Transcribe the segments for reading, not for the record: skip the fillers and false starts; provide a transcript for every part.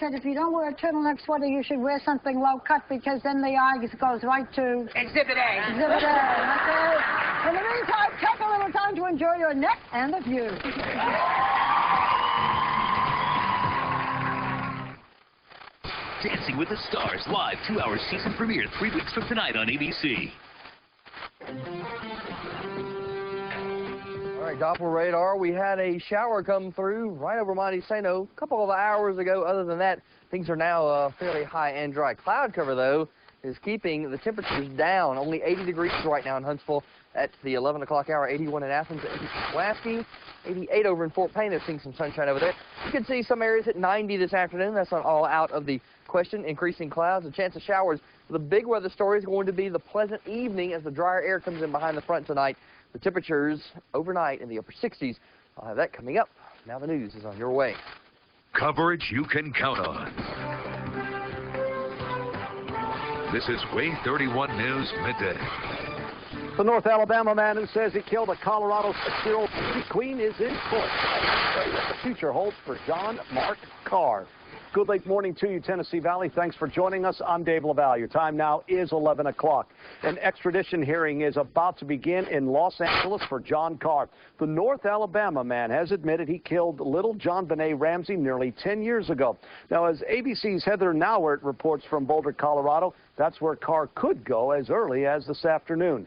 Said if you don't wear a turtleneck sweater, you should wear something low cut because then the eye goes right to Exhibit A. Exhibit A. Okay. In the meantime, take a little time to enjoy your neck and the view. Dancing with the Stars live 2-hour season premiere 3 weeks from tonight on ABC. All right, Doppler radar. We had a shower come through right over Monte Sano a couple of hours ago. Other than that, things are now fairly high and dry. Cloud cover, though, is keeping the temperatures down. Only 80 degrees right now in Huntsville at the 11 o'clock hour. 81 in Athens, 80 in Pulaski, 88 over in Fort Payne. They're seeing some sunshine over there. You can see some areas at 90 this afternoon. That's not all out of the question. Increasing clouds, a chance of showers. The big weather story is going to be the pleasant evening as the drier air comes in behind the front tonight. The temperatures overnight in the upper 60s. I'll have that coming up. Now the news is on your way. Coverage you can count on. This is WAAY 31 News Midday. The North Alabama man who says he killed a Colorado 6-year-old beauty queen is in court. What the future holds for John Mark Carr. Good late morning to you, Tennessee Valley. Thanks for joining us. I'm Dave LaValle. Your time now is 11 o'clock. An extradition hearing is about to begin in Los Angeles for John Carr. The North Alabama man has admitted he killed little John Benet Ramsey nearly 10 years ago. Now, as ABC's Heather Nauert reports from Boulder, Colorado, that's where Carr could go as early as this afternoon.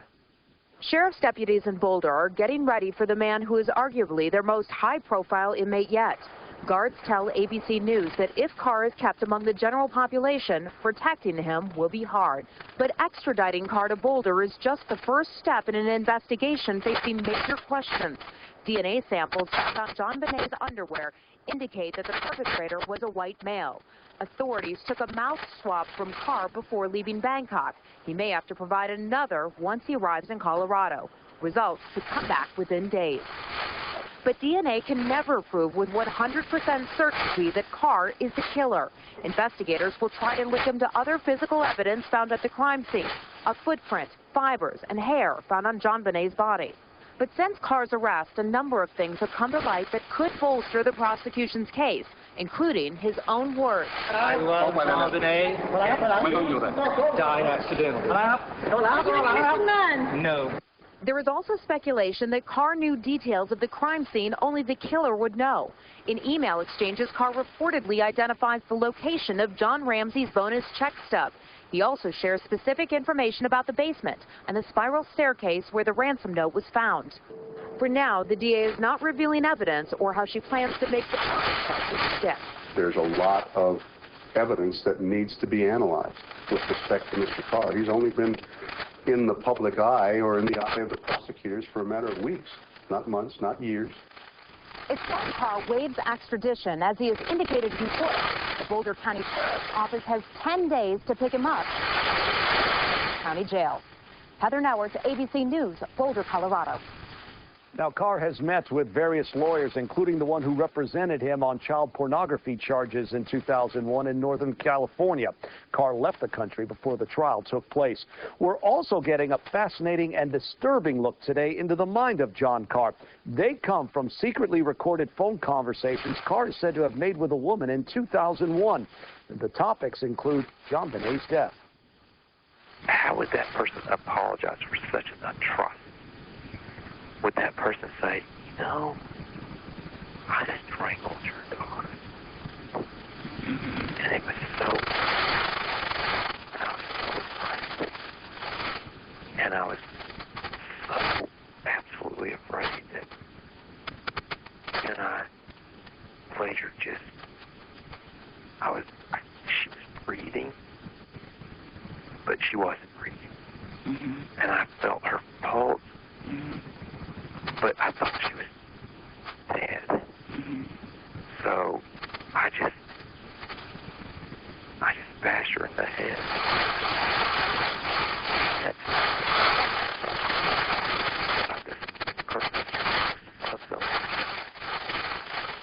Sheriff's deputies in Boulder are getting ready for the man who is arguably their most high-profile inmate yet. Guards tell ABC News that if Carr is kept among the general population, protecting him will be hard. But extraditing Carr to Boulder is just the first step in an investigation facing major questions. DNA samples found on John Benet's underwear indicate that the perpetrator was a white male. Authorities took a mouth swab from Carr before leaving Bangkok. He may have to provide another once he arrives in Colorado. Results could come back within days. But DNA can never prove with 100% certainty that Carr is the killer. Investigators will try to link him to other physical evidence found at the crime scene, a footprint, fibers, and hair found on John Benet's body. But since Carr's arrest, a number of things have come to light that could bolster the prosecution's case, including his own words. I love John Benet. Died accidentally. No. There is also speculation that Carr knew details of the crime scene only the killer would know. In email exchanges, Carr reportedly identifies the location of John Ramsey's bonus check stub. He also shares specific information about the basement and the spiral staircase where the ransom note was found. For now, the DA is not revealing evidence or how she plans to make the death. There's a lot of evidence that needs to be analyzed with respect to Mr. Carr. He's only been in the public eye or in the eye of the prosecutors for a matter of weeks, not months, not years. It's why Carr waives extradition, as he has indicated before. The Boulder County Sheriff's Office has 10 days to pick him up. County Jail. Heather Nauert, ABC News, Boulder, Colorado. Now, Carr has met with various lawyers, including the one who represented him on child pornography charges in 2001 in Northern California. Carr left the country before the trial took place. We're also getting a fascinating and disturbing look today into the mind of John Carr. They come from secretly recorded phone conversations Carr is said to have made with a woman in 2001. The topics include John Benet's death. How would that person apologize for such an atrocity? Would that person say, you know, I just strangled your daughter? And it was so, afraid. And I was so absolutely afraid that, and later just, she was breathing, but she wasn't breathing. And I felt her pulse. But I thought she was dead. So I just bashed her in the head.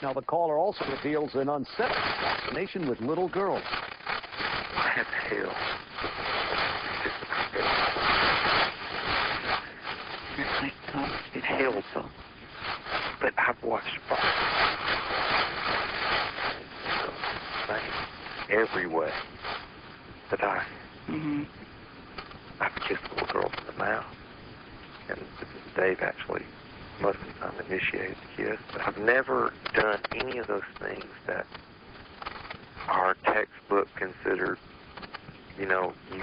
Now, the caller also reveals an unsettling fascination with little girls. I have hell. It hails them, but I've watched every way. But I've kissed the little girls in the mouth, and Dave actually most of the time initiated the kiss. But I've never done any of those things that our textbook considered, you know, you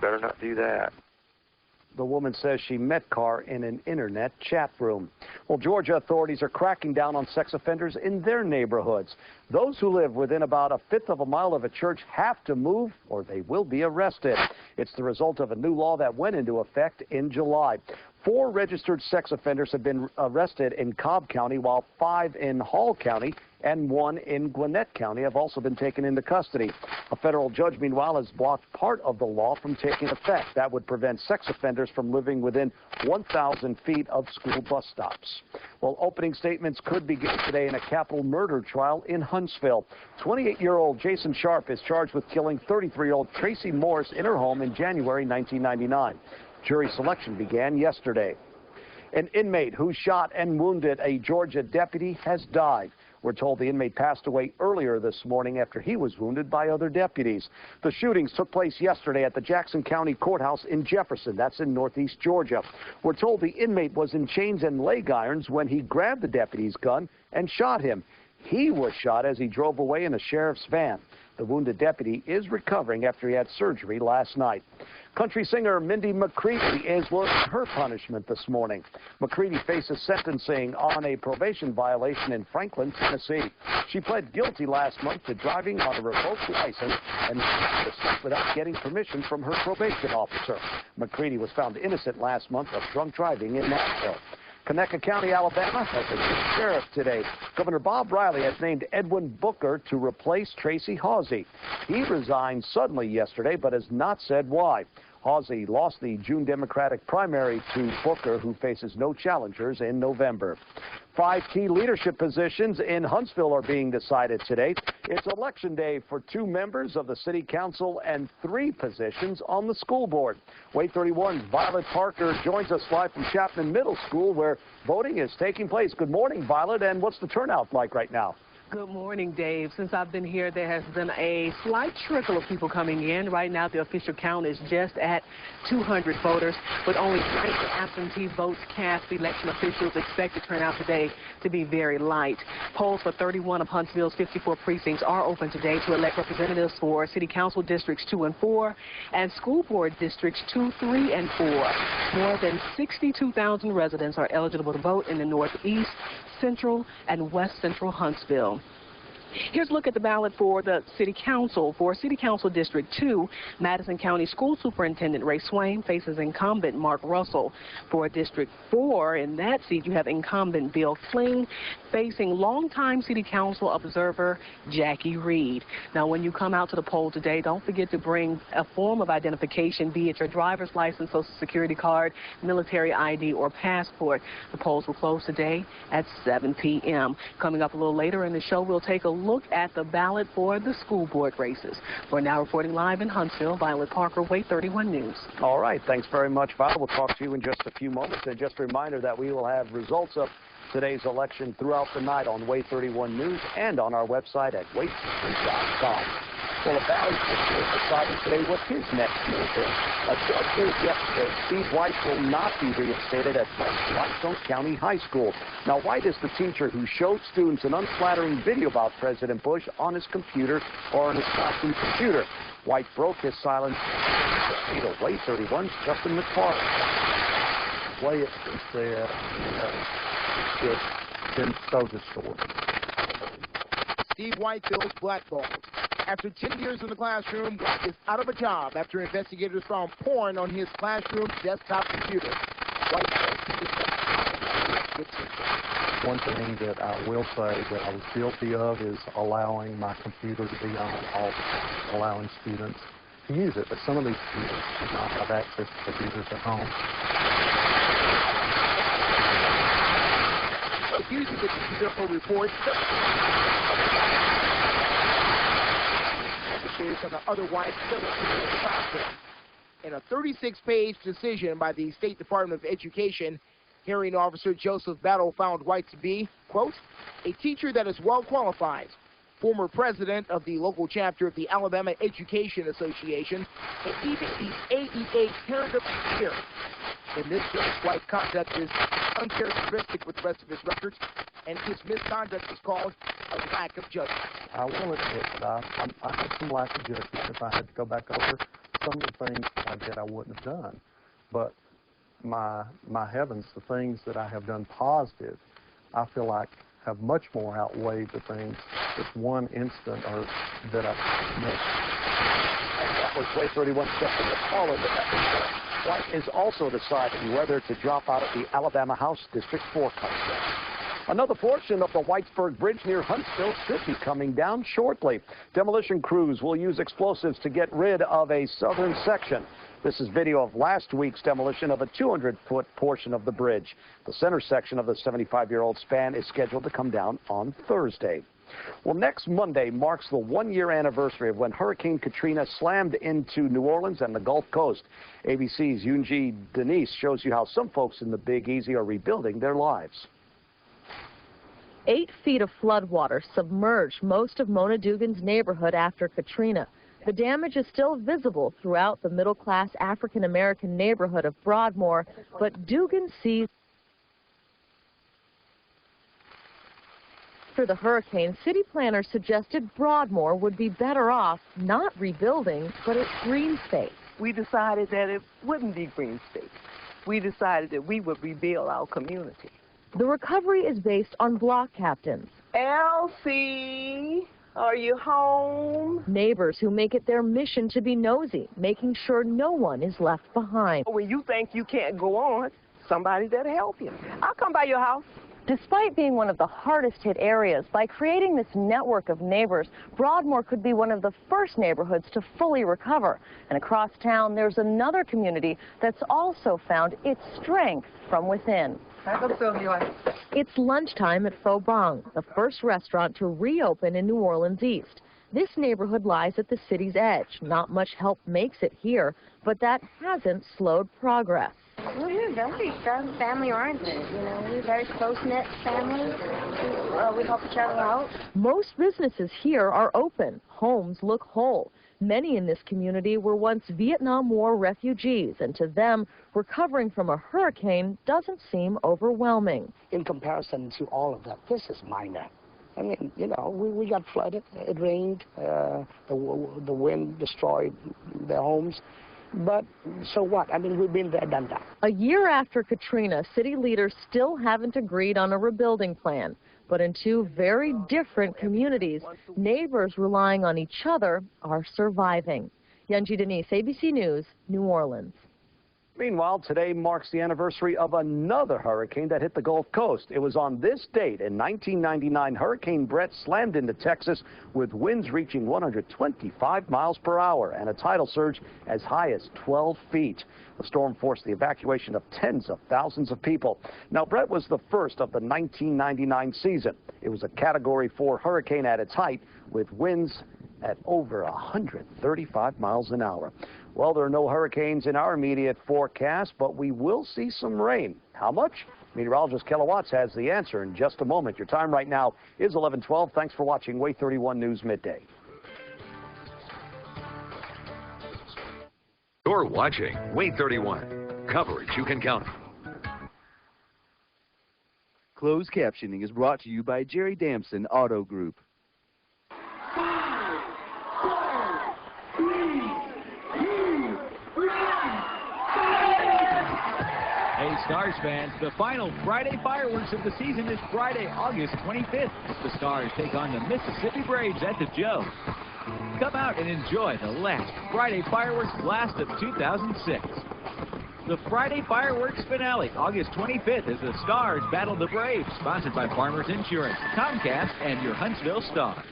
better not do that. The woman says she met Carr in an internet chat room. Well, Georgia authorities are cracking down on sex offenders in their neighborhoods. Those who live within about a fifth of a mile of a church have to move or they will be arrested. It's the result of a new law that went into effect in July. 4 registered sex offenders have been arrested in Cobb County, while 5 in Hall County and 1 in Gwinnett County have also been taken into custody. A federal judge, meanwhile, has blocked part of the law from taking effect. That would prevent sex offenders from living within 1,000 feet of school bus stops. Well, opening statements could begin today in a capital murder trial in Huntsville. 28-year-old Jason Sharp is charged with killing 33-year-old Tracy Morris in her home in January 1999. Jury selection began yesterday. An inmate who shot and wounded a Georgia deputy has died. We're told the inmate passed away earlier this morning after he was wounded by other deputies. The shootings took place yesterday at the Jackson County Courthouse in Jefferson. That's in northeast Georgia. We're told the inmate was in chains and leg irons when he grabbed the deputy's gun and shot him. He was shot as he drove away in a sheriff's van. The wounded deputy is recovering after he had surgery last night. Country singer Mindy McCready is learning her punishment this morning. McCready faces sentencing on a probation violation in Franklin, Tennessee. She pled guilty last month to driving on a revoked license and without getting permission from her probation officer. McCready was found innocent last month of drunk driving in Nashville. Conecuh County, Alabama has a new sheriff today. Governor Bob Riley has named Edwin Booker to replace Tracy Hawsey. He resigned suddenly yesterday, but has not said why. Hawsey lost the June Democratic primary to Booker, who faces no challengers in November. 5 key leadership positions in Huntsville are being decided today. It's election day for 2 members of the city council and 3 positions on the school board. WAAY 31's Violet Parker joins us live from Chapman Middle School, where voting is taking place. Good morning, Violet, and what's the turnout like right now? Good morning, Dave. Since I've been here, there has been a slight trickle of people coming in. Right now, the official count is just at 200 voters, with only 90 absentee votes cast. Election officials expect the turnout today to be very light. Polls for 31 of Huntsville's 54 precincts are open today to elect representatives for city council districts 2 and 4 and school board districts 2, 3, and 4. More than 62,000 residents are eligible to vote in the Northeast, Central, and West Central Huntsville. Here's a look at the ballot for the City Council. For City Council District 2, Madison County School Superintendent Ray Swain faces incumbent Mark Russell. For District 4, in that seat, you have incumbent Bill Kling facing longtime City Council observer Jackie Reed. Now, when you come out to the poll today, don't forget to bring a form of identification, be it your driver's license, social security card, military ID, or passport. The polls will close today at 7 p.m. Coming up a little later in the show, we'll take a look at the ballot for the school board races. We're now reporting live in Huntsville. Violet Parker, WAAY 31 News. All right. Thanks very much, Violet. We'll talk to you in just a few moments. And just a reminder that we will have results of today's election throughout the night on WAAY 31 News and on our website at waay.com. Well, the ballot is decided today what his next move is. A judge says yesterday Steve White will not be reinstated at Whitestone County High School. Now, White is the teacher who showed students an unflattering video about President Bush on his computer or on his classroom computer. White broke his silence. WAAY 31's Justin McFarland. WAAY has said it's been so distorted. Steve White feels blackballed. After 10 years in the classroom, White is out of a job after investigators found porn on his classroom desktop computer. White One thing that I will say that I was guilty of is allowing my computer to be on off, allowing students to use it, but some of these students do not have access to computers at home. Using the computer for reports on the otherwise process. In a 36-page decision by the State Department of Education, hearing officer Joseph Battle found White to be, quote, a teacher that is well qualified, former president of the local chapter of the Alabama Education Association, and even the AEA Parent of the Year. In this case, White's conduct is uncharacteristic with the rest of his records, and his misconduct is called a lack of judgment. I will admit that I had some lack of judgment. If I had to go back over some of the things I did, I wouldn't have done. But my heavens, the things that I have done positive, I feel like have much more outweighed the things that one instant or that I missed. That was WAAY 31 second. All of it. White is also deciding whether to drop out of the Alabama House District 4 contest. Another portion of the Whitesburg Bridge near Huntsville should be coming down shortly. Demolition crews will use explosives to get rid of a southern section. This is video of last week's demolition of a 200-foot portion of the bridge. The center section of the 75-year-old span is scheduled to come down on Thursday. Well, next Monday marks the one-year anniversary of when Hurricane Katrina slammed into New Orleans and the Gulf Coast. ABC's Yunji Denise shows you how some folks in the Big Easy are rebuilding their lives. 8 feet of floodwater submerged most of Mona Dugan's neighborhood after Katrina. The damage is still visible throughout the middle-class African-American neighborhood of Broadmoor, but Dugan sees after the hurricane, city planners suggested Broadmoor would be better off not rebuilding, but as green space. We decided that it wouldn't be green space. We decided that we would rebuild our community. The recovery is based on block captains. Elsie, are you home? Neighbors who make it their mission to be nosy, making sure no one is left behind. When you think you can't go on, somebody that'll help you. I'll come by your house. Despite being one of the hardest hit areas, by creating this network of neighbors, Broadmoor could be one of the first neighborhoods to fully recover. And across town, there's another community that's also found its strength from within. It's lunchtime at Pho Bang, the first restaurant to reopen in New Orleans East. This neighborhood lies at the city's edge. Not much help makes it here, but that hasn't slowed progress. We're very family-oriented, you know. We're very close-knit family. We help each other out. Most businesses here are open. Homes look whole. Many in this community were once Vietnam War refugees, and to them, recovering from a hurricane doesn't seem overwhelming. In comparison to all of that, this is minor. I mean, you know, we got flooded. It rained. The wind destroyed their homes. But so what? I mean, we've been there, done that. A year after Katrina, city leaders still haven't agreed on a rebuilding plan. But in two very different communities, neighbors relying on each other are surviving. Yunji Denise, ABC News, New Orleans. Meanwhile, today marks the anniversary of another hurricane that hit the Gulf Coast. It was on this date in 1999, Hurricane Brett slammed into Texas with winds reaching 125 miles per hour and a tidal surge as high as 12 feet. The storm forced the evacuation of tens of thousands of people. Now, Brett was the first of the 1999 season. It was a Category 4 hurricane at its height with winds at over 135 miles an hour. Well, there are no hurricanes in our immediate forecast, but we will see some rain. How much? Meteorologist Keller Watts has the answer in just a moment. Your time right now is 11:12. Thanks for watching WAAY 31 News Midday. You're watching WAAY 31. Coverage you can count on. Closed captioning is brought to you by Jerry Damson Auto Group. Hey, Stars fans, the final Friday fireworks of the season is Friday, August 25th. The Stars take on the Mississippi Braves at the Joe. Come out and enjoy the last Friday fireworks blast of 2006. The Friday fireworks finale, August 25th, as the Stars battle the Braves, sponsored by Farmers Insurance, Comcast, and your Huntsville Stars.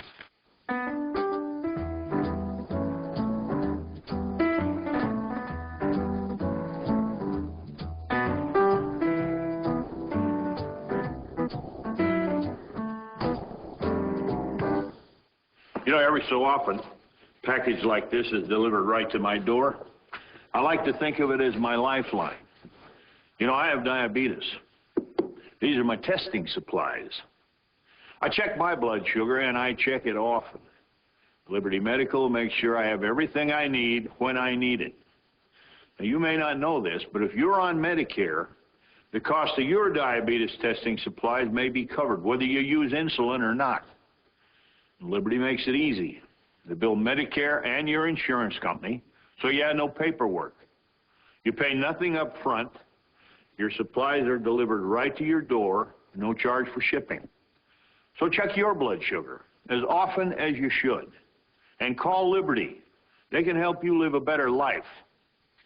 You know, every so often, a package like this is delivered right to my door. I like to think of it as my lifeline. You know, I have diabetes. These are my testing supplies. I check my blood sugar, and I check it often. Liberty Medical makes sure I have everything I need when I need it. Now, you may not know this, but if you're on Medicare, the cost of your diabetes testing supplies may be covered, whether you use insulin or not. Liberty makes it easy. They bill Medicare and your insurance company, so you have no paperwork. You pay nothing up front. Your supplies are delivered right to your door, no charge for shipping. So check your blood sugar as often as you should. And call Liberty. They can help you live a better life.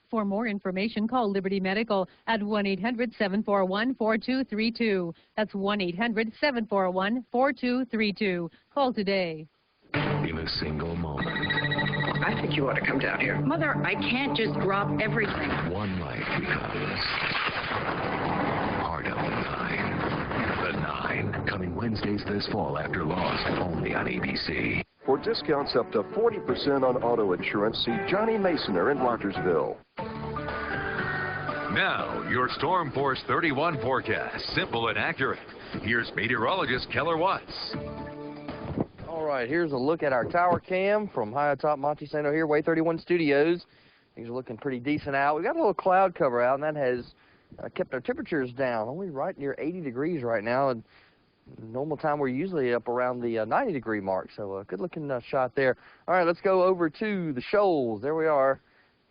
For more information, call Liberty Medical at 1-800-741-4232. That's 1-800-741-4232. Call today. In a single moment. I think you ought to come down here. Mother, I can't just drop everything. One life becomes part of the nine. The Nine, coming Wednesdays this fall after Lost, only on ABC. For discounts up to 40% on auto insurance, see Johnny Masoner in Rogersville. Now, your Storm Force 31 forecast, simple and accurate. Here's meteorologist Keller Watts. All right, here's a look at our tower cam from high atop Monte Sano here, WAAY 31 Studios. Things are looking pretty decent out. We got a little cloud cover out, and that has kept our temperatures down, only right near 80 degrees right now. And normal time, we're usually up around the 90-degree mark, so a good-looking shot there. All right, let's go over to the shoals. There we are,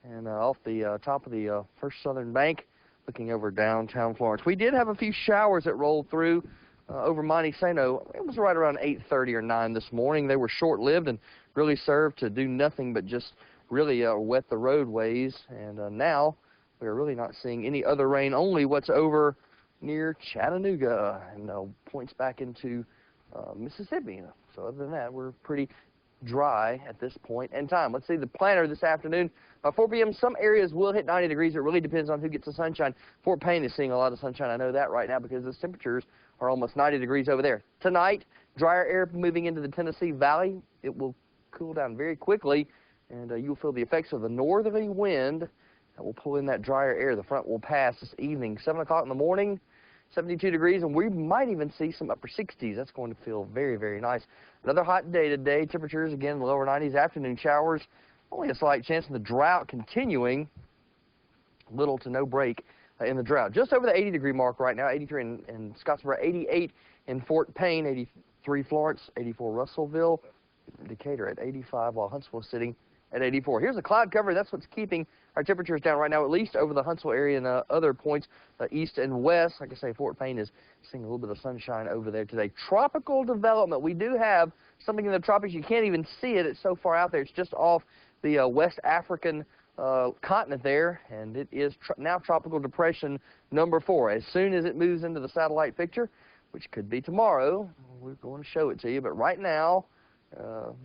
and off the top of the First Southern Bank, looking over downtown Florence. We did have a few showers that rolled through over Monte Sano. It was right around 8:30 or 9 this morning. They were short-lived and really served to do nothing but just really wet the roadways, and now we're really not seeing any other rain, only what's over near Chattanooga and points back into Mississippi. So other than that, we're pretty dry at this point in time. Let's see the planner this afternoon. By 4 p.m., some areas will hit 90 degrees. It really depends on who gets the sunshine. Fort Payne is seeing a lot of sunshine. I know that right now because the temperatures are almost 90 degrees over there. Tonight, drier air moving into the Tennessee Valley. It will cool down very quickly, and you'll feel the effects of the northerly wind that will pull in that drier air. The front will pass this evening. 7 o'clock in the morning, 72 degrees, and we might even see some upper 60s. That's going to feel very, very nice. Another hot day today. Temperatures, again, lower 90s. Afternoon showers. Only a slight chance of the drought continuing. Little to no break in the drought. Just over the 80-degree mark right now. 83 in Scottsboro, 88 in Fort Payne, 83 Florence, 84 Russellville, Decatur at 85, while Huntsville is sitting at 84. Here's the cloud cover. That's what's keeping our temperatures down right now, at least over the Huntsville area and other points east and west. Like I say, Fort Payne is seeing a little bit of sunshine over there today. Tropical development. We do have something in the tropics. You can't even see it. It's so far out there. It's just off the West African continent there, and it is now tropical depression number 4. As soon as it moves into the satellite picture, which could be tomorrow, we're going to show it to you. But right now,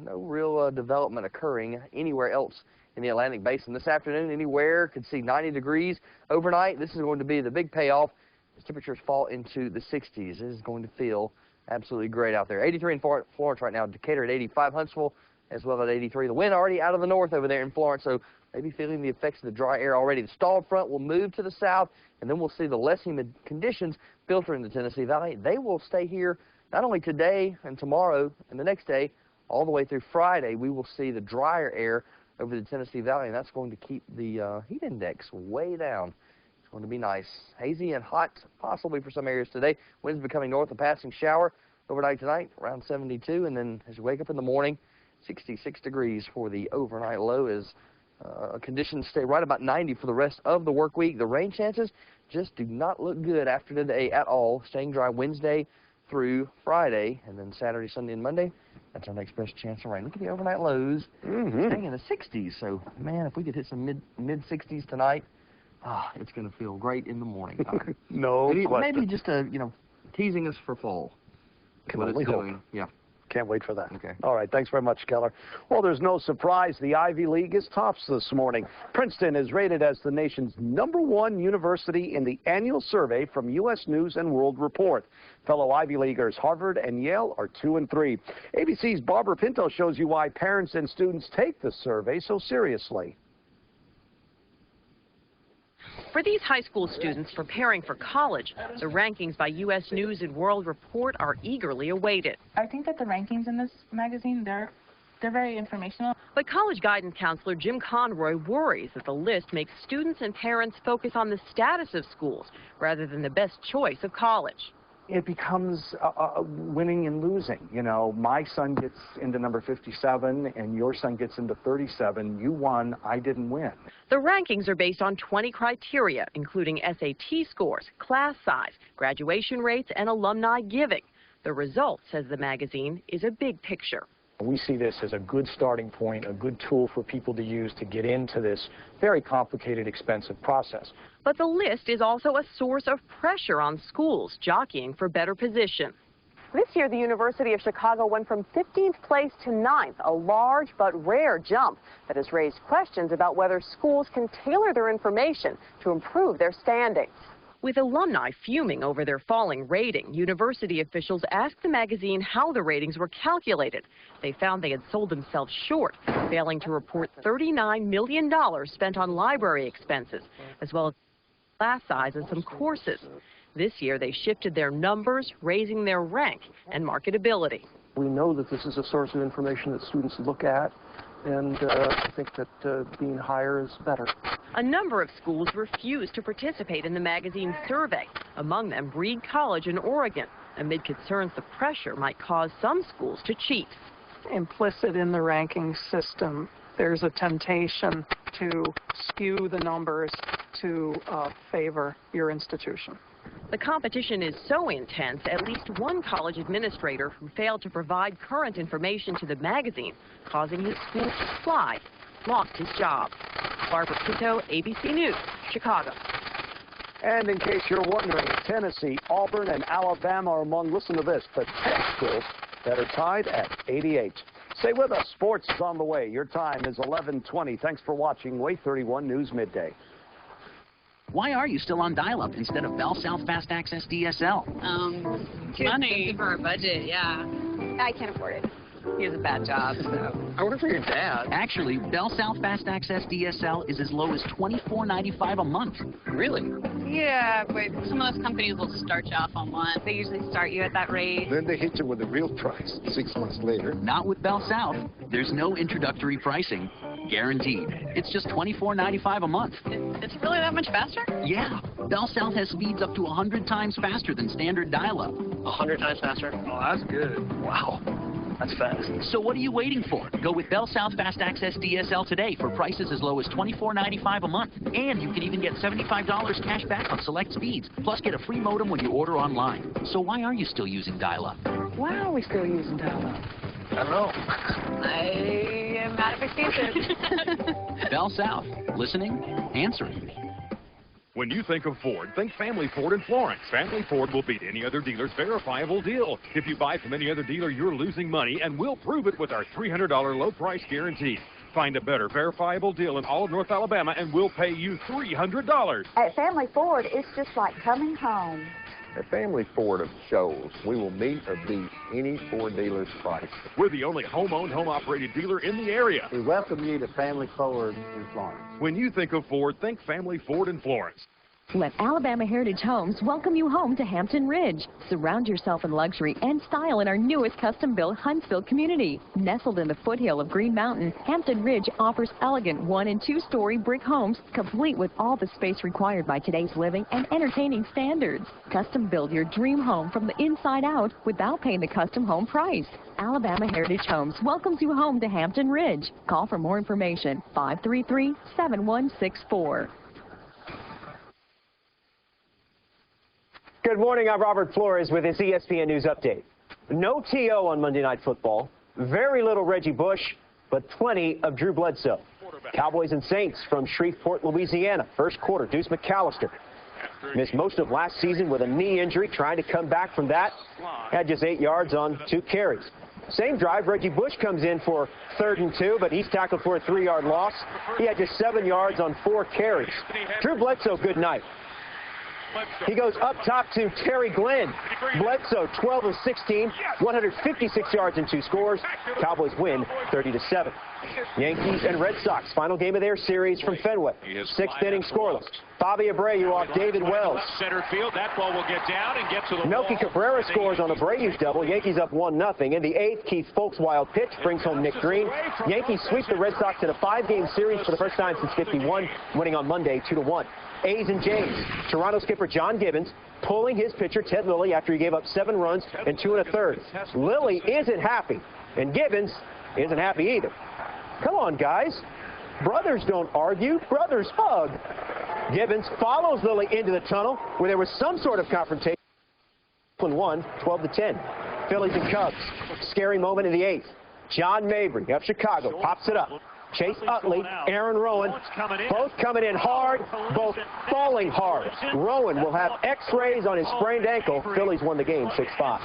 no real development occurring anywhere else in the Atlantic Basin. This afternoon, anywhere could see 90 degrees. Overnight, this is going to be the big payoff as temperatures fall into the 60s. It is going to feel absolutely great out there. 83 in Florence right now. Decatur at 85. Huntsville as well at 83. The wind already out of the north over there in Florence, so maybe feeling the effects of the dry air already. The stalled front will move to the south, and then we'll see the less humid conditions filter in the Tennessee Valley. They will stay here not only today and tomorrow and the next day, all the way through Friday. We will see the drier air over the Tennessee Valley, and that's going to keep the heat index way down. It's going to be nice. Hazy and hot, possibly for some areas today. Winds becoming north, a passing shower overnight tonight, around 72, and then as you wake up in the morning, 66 degrees for the overnight low as conditions stay right about 90 for the rest of the work week. The rain chances just do not look good after today at all. Staying dry Wednesday through Friday, and then Saturday, Sunday, and Monday. That's our next best chance of rain. Look at the overnight lows staying in the 60s. So, man, if we could hit some mid-60s tonight, it's going to feel great in the morning time. Maybe just teasing us for fall. Can only hope. Yeah. Can't wait for that. Okay. All right. Thanks very much, Keller. Well, there's no surprise. The Ivy League is tops this morning. Princeton is rated as the nation's #1 university in the annual survey from U.S. News and World Report. Fellow Ivy Leaguers Harvard and Yale are 2 and 3. ABC's Barbara Pinto shows you why parents and students take the survey so seriously. For these high school students preparing for college, the rankings by U.S. News and World Report are eagerly awaited. I think that the rankings in this magazine, they're very informational. But college guidance counselor Jim Conroy worries that the list makes students and parents focus on the status of schools rather than the best choice of college. It becomes winning and losing. You know, my son gets into number 57 and your son gets into 37. You won, I didn't win. The rankings are based on 20 criteria, including SAT scores, class size, graduation rates, and alumni giving. The result, says the magazine, is a big picture. We see this as a good starting point, a good tool for people to use to get into this very complicated, expensive process. But the list is also a source of pressure on schools jockeying for better position. This year, the University of Chicago went from 15th place to 9th, a large but rare jump that has raised questions about whether schools can tailor their information to improve their standings. With alumni fuming over their falling rating, university officials asked the magazine how the ratings were calculated. They found they had sold themselves short, failing to report $39 million spent on library expenses, as well as class size and some courses. This year, they shifted their numbers, raising their rank and marketability. We know that this is a source of information that students look at, and I think that being higher is better. A number of schools refused to participate in the magazine's survey, among them Breed College in Oregon, amid concerns the pressure might cause some schools to cheat. Implicit in the ranking system, there's a temptation to skew the numbers to favor your institution. The competition is so intense, at least one college administrator who failed to provide current information to the magazine, causing his school to slide, lost his job. Barbara Pinto, ABC News, Chicago. And in case you're wondering, Tennessee, Auburn, and Alabama are among, listen to this, the 10 schools that are tied at 88. Stay with us. Sports is on the way. Your time is 11:20. Thanks for watching WAAY 31 News Midday. Why are you still on dial-up instead of Bell South Fast Access DSL? Too expensive for our budget, yeah. I can't afford it. He has a bad job, so. I work for your dad. Actually, Bell South Fast Access DSL is as low as $24.95 a month. Really? Yeah, but some of those companies will start you off on one. They usually start you at that rate. Then they hit you with the real price 6 months later. Not with Bell South. There's no introductory pricing. Guaranteed. It's just $24.95 a month. It's really that much faster? Yeah. Bell South has speeds up to 100 times faster than standard dial-up. 100 times faster? Oh, that's good. Wow. That's fast. So what are you waiting for? Go with Bell South Fast Access DSL today for prices as low as $24.95 a month. And you can even get $75 cash back on select speeds. Plus get a free modem when you order online. So why are you still using dial-up? Why are we still using dial-up? I don't know. I am out of excuses. Bell South. Listening, answering. When you think of Ford, think Family Ford in Florence. Family Ford will beat any other dealer's verifiable deal. If you buy from any other dealer, you're losing money, and we'll prove it with our $300 low price guarantee. Find a better verifiable deal in all of North Alabama, and we'll pay you $300. At Family Ford, it's just like coming home. At Family Ford of Shoals, we will meet or beat any Ford dealer's price. We're the only home-owned, home-operated dealer in the area. We welcome you to Family Ford in Florence. When you think of Ford, think Family Ford in Florence. Let Alabama Heritage Homes welcome you home to Hampton Ridge. Surround yourself in luxury and style in our newest custom-built Huntsville community. Nestled in the foothill of Green Mountain, Hampton Ridge offers elegant 1- and 2-story brick homes, complete with all the space required by today's living and entertaining standards. Custom build your dream home from the inside out without paying the custom home price. Alabama Heritage Homes welcomes you home to Hampton Ridge. Call for more information, 533-7164. Good morning, I'm Robert Flores with this ESPN News Update. No T.O. on Monday Night Football, very little Reggie Bush, but plenty of Drew Bledsoe. Cowboys and Saints from Shreveport, Louisiana. First quarter, Deuce McAllister missed most of last season with a knee injury, trying to come back from that. Had just 8 yards on 2 carries. Same drive, Reggie Bush comes in for 3rd and 2, but he's tackled for a 3-yard loss. He had just 7 yards on 4 carries. Drew Bledsoe, good night. He goes up top to Terry Glenn. Bledsoe, 12 of 16, 156 yards and 2 scores. Cowboys win 30-7. Yankees and Red Sox, final game of their series from Fenway. 6th inning scoreless. Bobby Abreu off David Wells. Center field, that ball will get down and get to the Melky Cabrera scores on Abreu's double. Yankees up 1-0. In the 8th, Keith Folk's wild pitch brings home Nick Green. Yankees sweep the Red Sox in a 5-game series for the first time since '51, winning on Monday 2-1. A's and Jays. Toronto skipper John Gibbons pulling his pitcher Ted Lilly after he gave up 7 runs and 2 1/3. Lilly isn't happy, and Gibbons isn't happy either. Come on, guys. Brothers don't argue. Brothers hug. Gibbons follows Lilly into the tunnel where there was some sort of confrontation. 1, 12-10. Phillies and Cubs. Scary moment in the 8th. John Mabry of Chicago pops it up. Chase Utley, Aaron Rowan, both coming in hard, both falling hard. Rowan will have x-rays on his sprained ankle. Phillies won the game 6-5.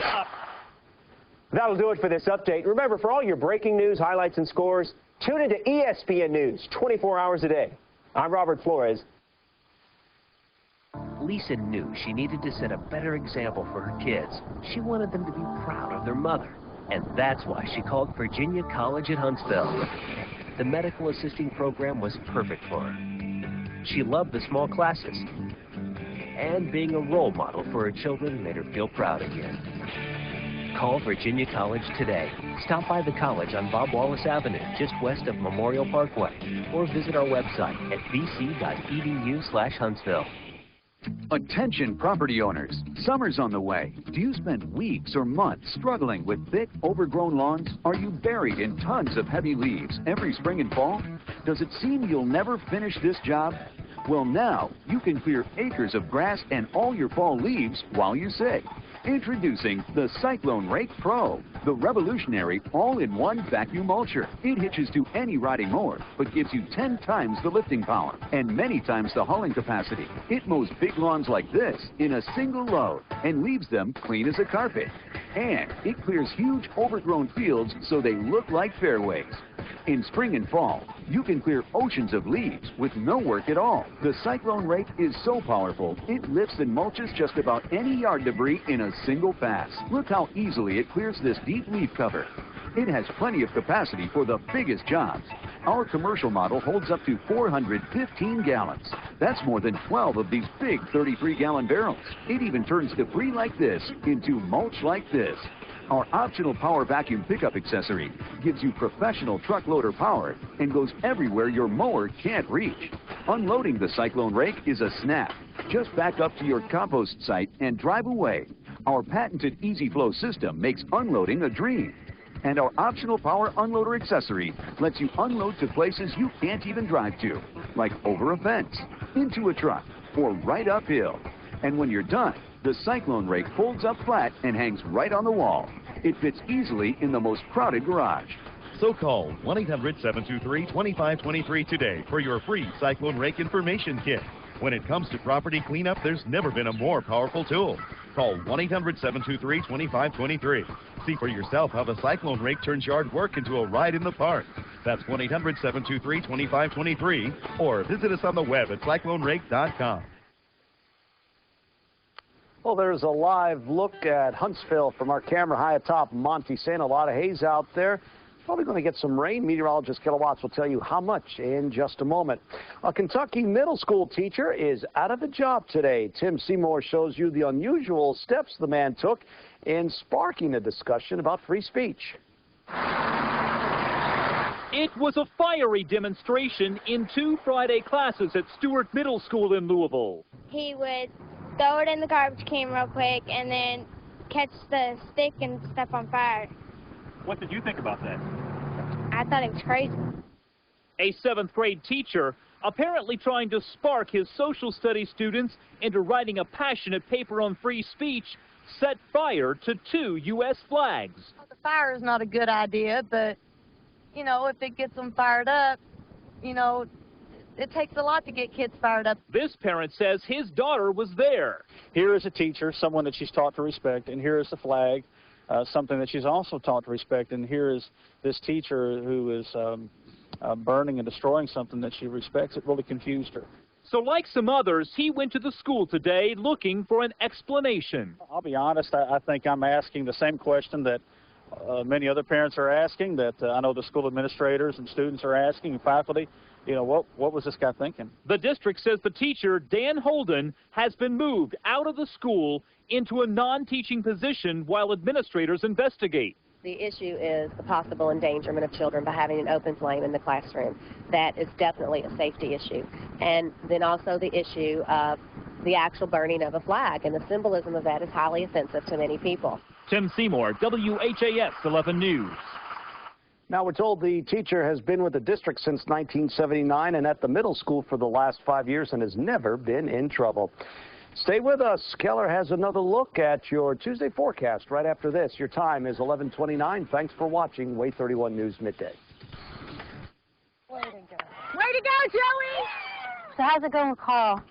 That'll do it for this update. Remember, for all your breaking news, highlights, and scores, tune into ESPN News 24 hours a day. I'm Robert Flores. Lisa knew she needed to set a better example for her kids. She wanted them to be proud of their mother. And that's why she called Virginia College at Huntsville. The medical assisting program was perfect for her. She loved the small classes. And being a role model for her children made her feel proud again. Call Virginia College today. Stop by the college on Bob Wallace Avenue, just west of Memorial Parkway. Or visit our website at vc.edu/Huntsville. Attention property owners, summer's on the way. Do you spend weeks or months struggling with thick, overgrown lawns? Are you buried in tons of heavy leaves every spring and fall? Does it seem you'll never finish this job? Well, now you can clear acres of grass and all your fall leaves while you say. Introducing the Cyclone Rake Pro, the revolutionary all-in-one vacuum mulcher. It hitches to any riding mower, but gives you 10 times the lifting power and many times the hauling capacity. It mows big lawns like this in a single load and leaves them clean as a carpet. And it clears huge overgrown fields so they look like fairways. In spring and fall, you can clear oceans of leaves with no work at all. The Cyclone Rake is so powerful, it lifts and mulches just about any yard debris in a single pass. Look how easily it clears this deep leaf cover. It has plenty of capacity for the biggest jobs. Our commercial model holds up to 415 gallons. That's more than 12 of these big 33-gallon barrels. It even turns debris like this into mulch like this. Our optional power vacuum pickup accessory gives you professional truck loader power and goes everywhere your mower can't reach. Unloading the Cyclone Rake is a snap. Just back up to your compost site and drive away. Our patented Easy Flow system makes unloading a dream. And our optional power unloader accessory lets you unload to places you can't even drive to, like over a fence, into a truck, or right uphill. And when you're done, the Cyclone Rake folds up flat and hangs right on the wall. It fits easily in the most crowded garage. So call 1-800-723-2523 today for your free Cyclone Rake information kit. When it comes to property cleanup, there's never been a more powerful tool. Call 1-800-723-2523. See for yourself how the Cyclone Rake turns yard work into a ride in the park. That's 1-800-723-2523. Or visit us on the web at cyclonerake.com. Well, there's a live look at Huntsville from our camera high atop Monte Sano. A lot of haze out there. Probably going to get some rain. Meteorologist Kilowatts will tell you how much in just a moment. A Kentucky middle school teacher is out of a job today. Tim Seymour shows you the unusual steps the man took in sparking a discussion about free speech. It was a fiery demonstration in 2 Friday classes at Stewart Middle School in Louisville. He would throw it in the garbage can real quick and then catch the stick and step on fire. What did you think about that? I thought it was crazy. A 7th grade teacher apparently trying to spark his social studies students into writing a passionate paper on free speech set fire to 2 U.S. flags. The fire is not a good idea, but, you know, if it gets them fired up, you know, it takes a lot to get kids fired up. This parent says his daughter was there. Here is a teacher, someone that she's taught to respect, and here is the flag, something that she's also taught to respect, and here is this teacher who is burning and destroying something that she respects. It really confused her. So like some others, he went to the school today looking for an explanation. I'll be honest, I think I'm asking the same question that many other parents are asking, that I know the school administrators and students are asking, and faculty. You know, what was this guy thinking? The district says the teacher, Dan Holden, has been moved out of the school into a non-teaching position while administrators investigate. The issue is the possible endangerment of children by having an open flame in the classroom. That is definitely a safety issue. And then also the issue of the actual burning of a flag, and the symbolism of that is highly offensive to many people. Tim Seymour, WHAS 11 News. Now, we're told the teacher has been with the district since 1979 and at the middle school for the last 5 years and has never been in trouble. Stay with us. Keller has another look at your Tuesday forecast right after this. Your time is 11:29. Thanks for watching WAAY 31 News Midday. Way to go, Joey! So how's it going with Carl?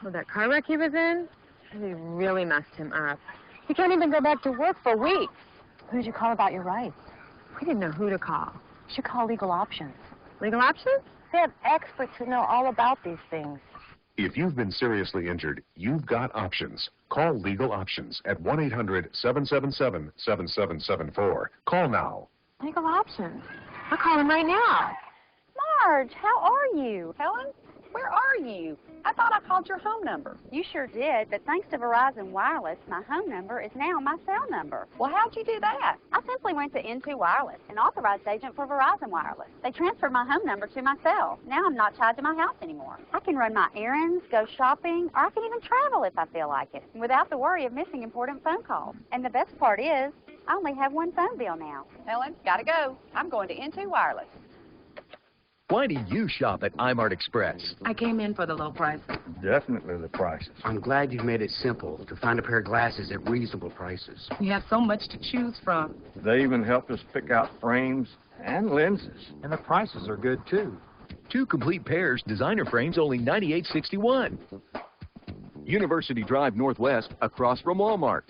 Well, that car wreck he was in, they really messed him up. He can't even go back to work for weeks. Who did you call about your rights? We didn't know who to call. You should call Legal Options. Legal Options? They have experts who know all about these things. If you've been seriously injured, you've got options. Call Legal Options at 1-800-777-7774. Call now. Legal Options? I'll call him right now. Marge, how are you? Helen, where are you? I thought I called your home number. You sure did, but thanks to Verizon Wireless, my home number is now my cell number. Well, how'd you do that? I simply went to N2 Wireless, an authorized agent for Verizon Wireless. They transferred my home number to my cell. Now I'm not tied to my house anymore. I can run my errands, go shopping, or I can even travel if I feel like it, without the worry of missing important phone calls. And the best part is, I only have one phone bill now. Helen, gotta go. I'm going to N2 Wireless. Why do you shop at iMart Express? I came in for the low price. Definitely the prices. I'm glad you've made it simple to find a pair of glasses at reasonable prices. You have so much to choose from. They even helped us pick out frames and lenses. And the prices are good, too. 2 complete pairs, designer frames, only $98.61. University Drive Northwest, across from Walmart.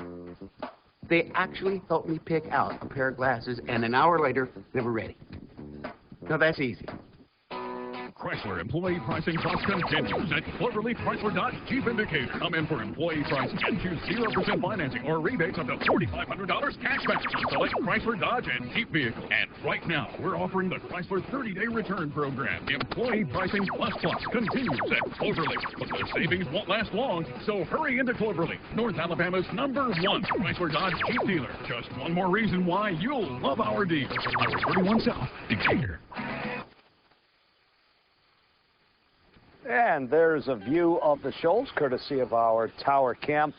They actually helped me pick out a pair of glasses, and an hour later, they were ready. Now, that's easy. Chrysler Employee Pricing Plus continues at Cloverleaf Chrysler Dodge Jeep Indicator. Come in for employee price and choose 0% financing or rebates up to $4,500 cash back on select Chrysler Dodge and Jeep vehicles. And right now, we're offering the Chrysler 30-day return program. Employee Pricing Plus continues at Cloverleaf. But the savings won't last long, so hurry into Cloverleaf, North Alabama's #1 Chrysler Dodge Jeep dealer. Just one more reason why you'll love our deal. Highway 31 South, Decatur. And there's a view of the Shoals, courtesy of our tower cam.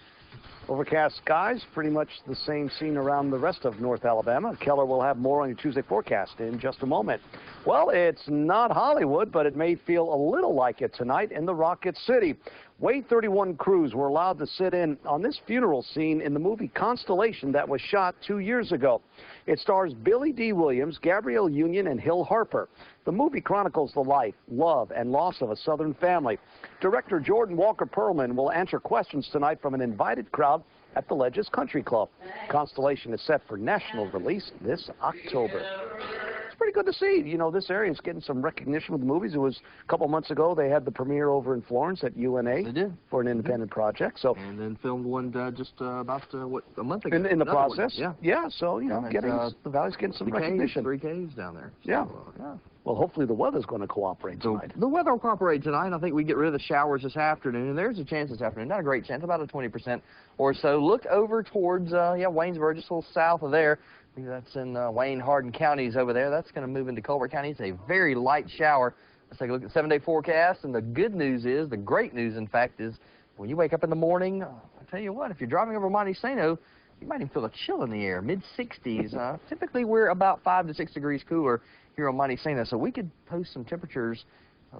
Overcast skies, pretty much the same scene around the rest of North Alabama. Keller will have more on your Tuesday forecast in just a moment. Well, it's not Hollywood, but it may feel a little like it tonight in the Rocket City. WAAY 31 crews were allowed to sit in on this funeral scene in the movie Constellation that was shot 2 years ago. It stars Billy D. Williams, Gabrielle Union, and Hill Harper. The movie chronicles the life, love, and loss of a Southern family. Director Jordan Walker Perlman will answer questions tonight from an invited crowd at the Ledges Country Club. Constellation is set for national release this October. It's pretty good to see. You know, this area is getting some recognition with the movies. It was a couple months ago. They had the premiere over in Florence at UNA. They did. For an independent project. So and then filmed one just about a month ago. In the process. One. Yeah. So you know, the valley's getting some recognition. 3 caves down there. So, yeah. Yeah. Well, hopefully the weather's going to cooperate tonight. The weather will cooperate tonight. I think we get rid of the showers this afternoon, and there's a chance this afternoon. Not a great chance, about a 20% or so. Look over towards Waynesboro, just a little south of there. I think that's in Wayne, Hardin counties over there. That's going to move into Colbert County. It's a very light shower. Let's take a look at the 7-day forecast, and the good news is, the great news, in fact, is when you wake up in the morning, I tell you what, if you're driving over Monte Sano, you might even feel a chill in the air, mid-60s. Typically, we're about 5 to 6 degrees cooler here on Monte Sano, so we could post some temperatures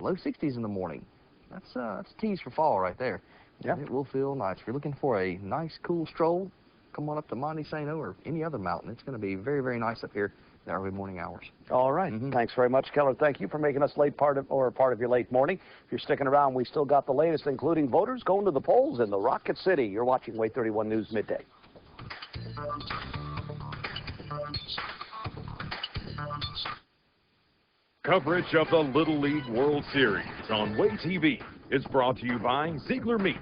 low 60s in the morning. That's a tease for fall right there. Yeah. It will feel nice. If you're looking for a nice, cool stroll, come on up to Monte Sano or any other mountain. It's going to be very, very nice up here in the early morning hours. All right. Thanks very much, Keller. Thank you for making us part of your late morning. If you're sticking around, we still got the latest, including voters going to the polls in the Rocket City. You're watching WAAY 31 News Midday. Coverage of the Little League World Series on WAAY TV is brought to you by Ziegler Meats,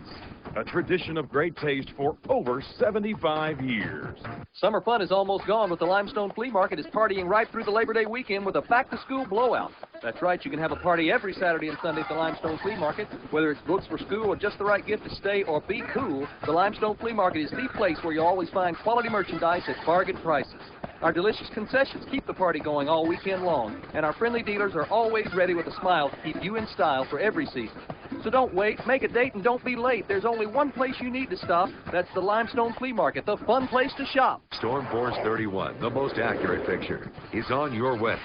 a tradition of great taste for over 75 years. Summer fun is almost gone, but the Limestone Flea Market is partying right through the Labor Day weekend with a back-to-school blowout. That's right, you can have a party every Saturday and Sunday at the Limestone Flea Market. Whether it's books for school or just the right gift to stay or be cool, the Limestone Flea Market is the place where you'll always find quality merchandise at bargain prices. Our delicious concessions keep the party going all weekend long, and our friendly dealers are always ready with a smile to keep you in style for every season. So don't wait, make a date, and don't be late. There's only one place you need to stop. That's the Limestone Flea Market, the fun place to shop. Storm Force 31, the most accurate picture, is on your way.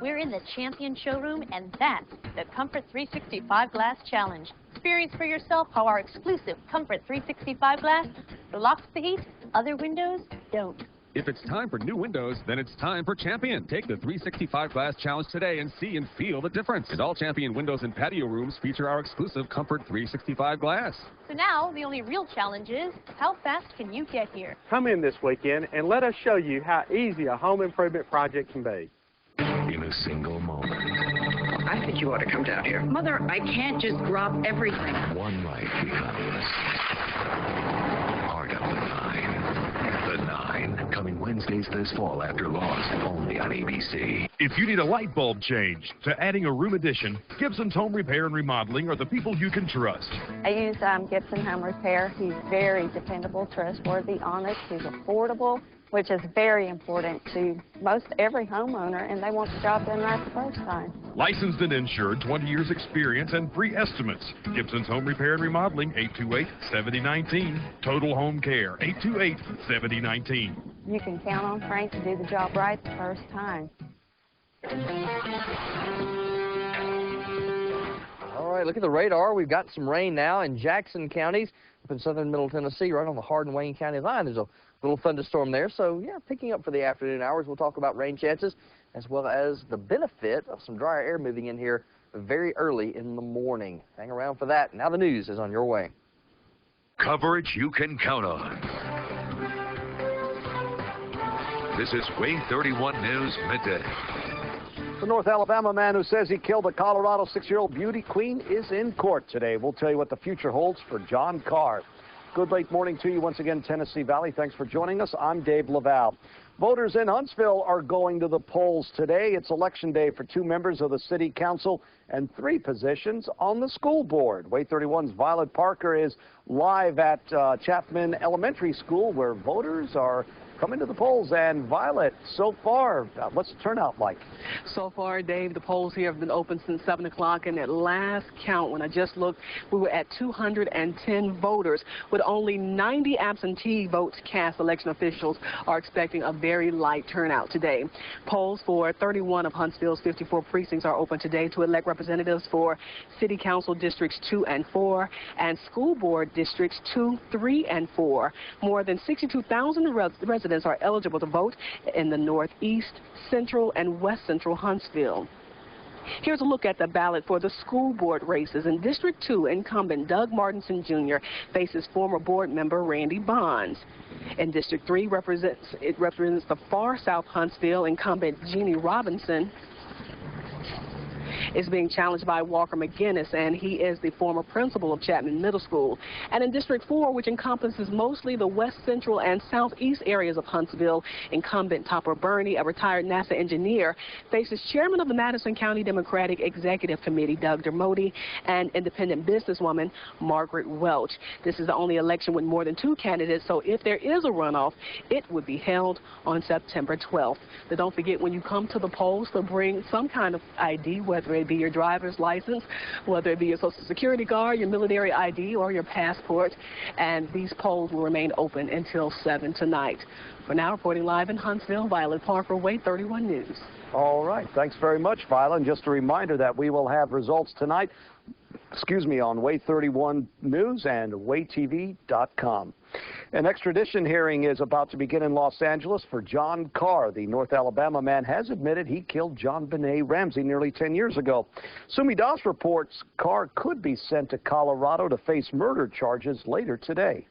We're in the Champion showroom, and that's the Comfort 365 Glass Challenge. Experience for yourself how our exclusive Comfort 365 glass locks the heat, other windows don't. If it's time for new windows, then it's time for Champion. Take the 365 Glass Challenge today and see and feel the difference. And all Champion windows and patio rooms feature our exclusive Comfort 365 glass. So now, the only real challenge is, how fast can you get here? Come in this weekend and let us show you how easy a home improvement project can be. In a single moment. I think you ought to come down here. Mother, I can't just drop everything. One life becomes part of the nine. The Nine, coming Wednesdays this fall after Lost, only on ABC. If you need a light bulb change to adding a room addition, Gibson's Home Repair and Remodeling are the people you can trust. I use Gibson Home Repair. He's very dependable, trustworthy, honest. He's affordable, which is very important to most every homeowner, and they want the job done right the first time. Licensed and insured, 20 years experience and free estimates. Gibson's Home Repair and Remodeling, 828-7019. Total Home Care, 828-7019. You can count on Frank to do the job right the first time. All right, look at the radar. We've got some rain now in Jackson counties up in southern Middle Tennessee, right on the Hardin-Wayne County line. There's a little thunderstorm there, so yeah, picking up for the afternoon hours. We'll talk about rain chances as well as the benefit of some drier air moving in here very early in the morning. Hang around for that. Now the news is on your way. Coverage you can count on. This is WAAY 31 News Midday. The North Alabama man who says he killed a Colorado 6-year-old beauty queen is in court today. We'll tell you what the future holds for John Carr. Good late morning to you once again, Tennessee Valley. Thanks for joining us. I'm Dave Laval. Voters in Huntsville are going to the polls today. It's election day for 2 members of the city council and 3 positions on the school board. WAAY 31's Violet Parker is live at Chapman Elementary School, where voters are coming to the polls. And Violet, so far, what's the turnout like? So far, Dave, the polls here have been open since 7 o'clock, and at last count, when I just looked, we were at 210 voters, with only 90 absentee votes cast. Election officials are expecting a very light turnout today. Polls for 31 of Huntsville's 54 precincts are open today to elect representatives for City Council Districts 2 and 4 and School Board Districts 2, 3, and 4. More than 62,000 residents are eligible to vote in the Northeast, Central, and West Central Huntsville. Here's a look at the ballot for the school board races. In District 2, incumbent Doug Martinson Jr. faces former board member Randy Bonds. In District 3, it represents the far South Huntsville incumbent Jeannie Robinson is being challenged by Walker McGinnis, and he is the former principal of Chapman Middle School. And in District 4, which encompasses mostly the west central and southeast areas of Huntsville, incumbent Topper Burney, a retired NASA engineer, faces chairman of the Madison County Democratic Executive Committee, Doug Dermody, and independent businesswoman Margaret Welch. This is the only election with more than 2 candidates, so if there is a runoff, it would be held on September 12th. But don't forget, when you come to the polls, to bring some kind of ID, whether it be your driver's license, whether it be your Social Security card, your military ID, or your passport. And these polls will remain open until 7 tonight. For now, reporting live in Huntsville, Violet Parker, WAAY 31 News. All right. Thanks very much, Violet. And just a reminder that we will have results tonight, on WAAY 31 News and WAAYTV.com. An extradition hearing is about to begin in Los Angeles for John Carr. The North Alabama man has admitted he killed John Benet Ramsey nearly 10 years ago. Sumi Das reports Carr could be sent to Colorado to face murder charges later today.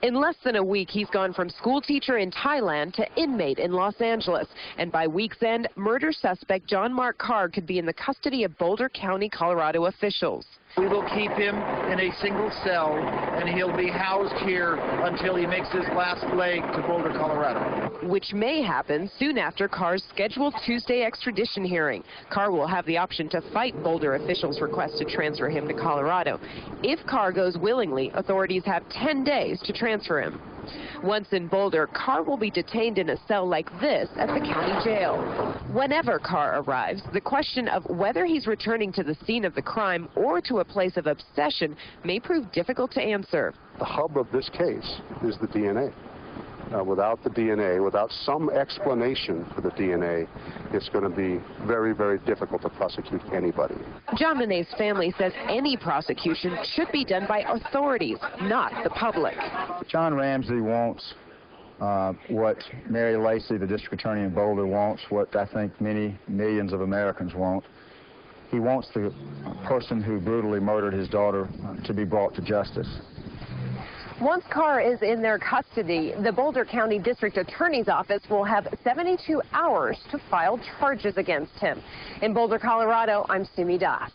In less than a week, he's gone from school teacher in Thailand to inmate in Los Angeles. And by week's end, murder suspect John Mark Carr could be in the custody of Boulder County, Colorado officials. We will keep him in a single cell, and he'll be housed here until he makes his last leg to Boulder, Colorado. Which may happen soon after Carr's scheduled Tuesday extradition hearing. Carr will have the option to fight Boulder officials' request to transfer him to Colorado. If Carr goes willingly, authorities have 10 days to transfer him. Once in Boulder, Carr will be detained in a cell like this at the county jail. Whenever Carr arrives, the question of whether he's returning to the scene of the crime or to a place of obsession may prove difficult to answer. The hub of this case is the DNA. Without the DNA, without some explanation for the DNA, it's going to be very, very difficult to prosecute anybody. John Monet's family says any prosecution should be done by authorities, not the public. John Ramsey wants what Mary Lacey, the district attorney in Boulder, wants, what I think many millions of Americans want. He wants the person who brutally murdered his daughter to be brought to justice. Once Carr is in their custody, the Boulder County District Attorney's Office will have 72 hours to file charges against him. In Boulder, Colorado, I'm Sumi Das.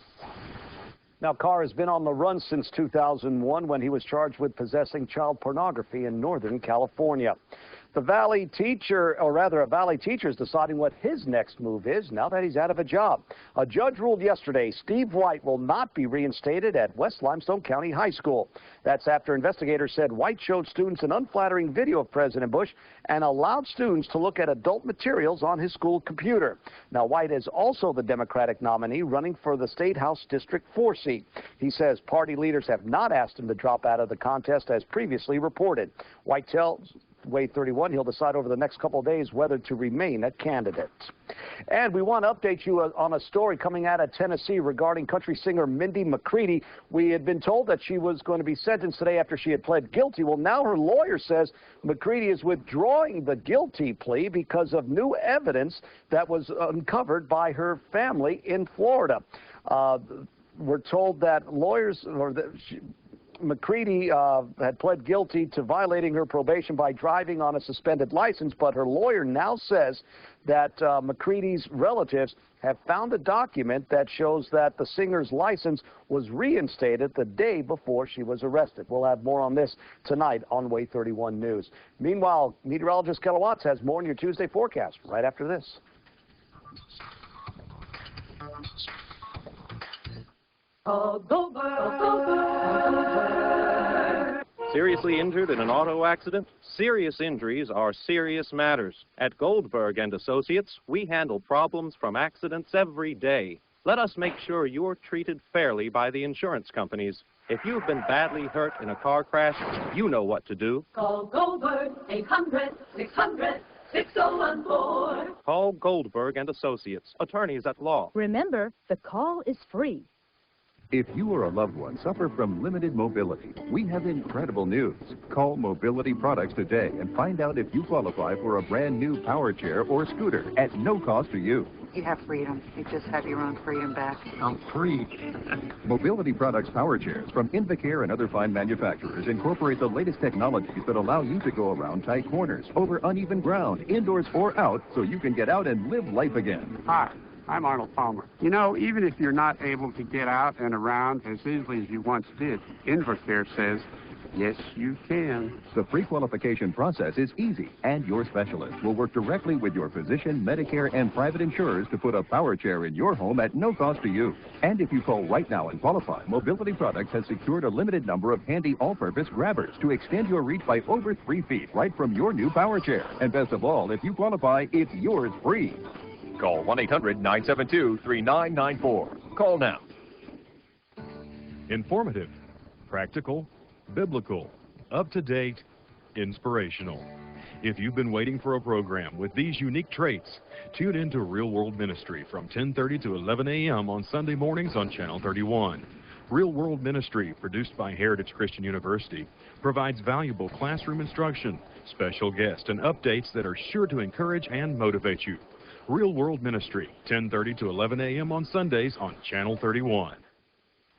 Now, Carr has been on the run since 2001 when he was charged with possessing child pornography in Northern California. The Valley teacher, or rather a Valley teacher, is deciding what his next move is now that he's out of a job. A judge ruled yesterday Steve White will not be reinstated at West Limestone County High School. That's after investigators said White showed students an unflattering video of President Bush and allowed students to look at adult materials on his school computer. Now, White is also the Democratic nominee running for the State House District 4 seat. He says party leaders have not asked him to drop out of the contest as previously reported. White tells WAAY 31 he'll decide over the next couple of days whether to remain a candidate. And we want to update you on a story coming out of Tennessee regarding country singer Mindy McCready. We had been told that she was going to be sentenced today after she had pled guilty. Well, now her lawyer says McCready is withdrawing the guilty plea because of new evidence that was uncovered by her family in Florida. We're told that lawyers, or that McCready had pled guilty to violating her probation by driving on a suspended license, but her lawyer now says that McCready's relatives have found a document that shows that the singer's license was reinstated the day before she was arrested. We'll have more on this tonight on WAAY 31 News. Meanwhile, meteorologist Keller Watts has more on your Tuesday forecast right after this. Seriously injured in an auto accident? Serious injuries are serious matters. At Goldberg and Associates, we handle problems from accidents every day. Let us make sure you're treated fairly by the insurance companies. If you've been badly hurt in a car crash, you know what to do. Call Goldberg, 800-600-6014. Call Goldberg and Associates, attorneys at law. Remember, the call is free. If you or a loved one suffer from limited mobility, we have incredible news. Call Mobility Products today and find out if you qualify for a brand new power chair or scooter at no cost to you. You have freedom. You just have your own freedom back. I'm free. Mobility Products power chairs from Invacare and other fine manufacturers incorporate the latest technologies that allow you to go around tight corners, over uneven ground, indoors or out, so you can get out and live life again. Hi. I'm Arnold Palmer. You know, even if you're not able to get out and around as easily as you once did, Invacare says, yes, you can. The pre-qualification process is easy, and your specialist will work directly with your physician, Medicare, and private insurers to put a power chair in your home at no cost to you. And if you call right now and qualify, Mobility Products has secured a limited number of handy all-purpose grabbers to extend your reach by over 3 feet right from your new power chair. And best of all, if you qualify, it's yours free. Call 1-800-972-3994. Call now. Informative, practical, biblical, up-to-date, inspirational. If you've been waiting for a program with these unique traits, tune in to Real World Ministry from 10:30 to 11 a.m. on Sunday mornings on Channel 31. Real World Ministry, produced by Heritage Christian University, provides valuable classroom instruction, special guests, and updates that are sure to encourage and motivate you. Real World Ministry, 10:30 to 11 a.m. on Sundays on Channel 31.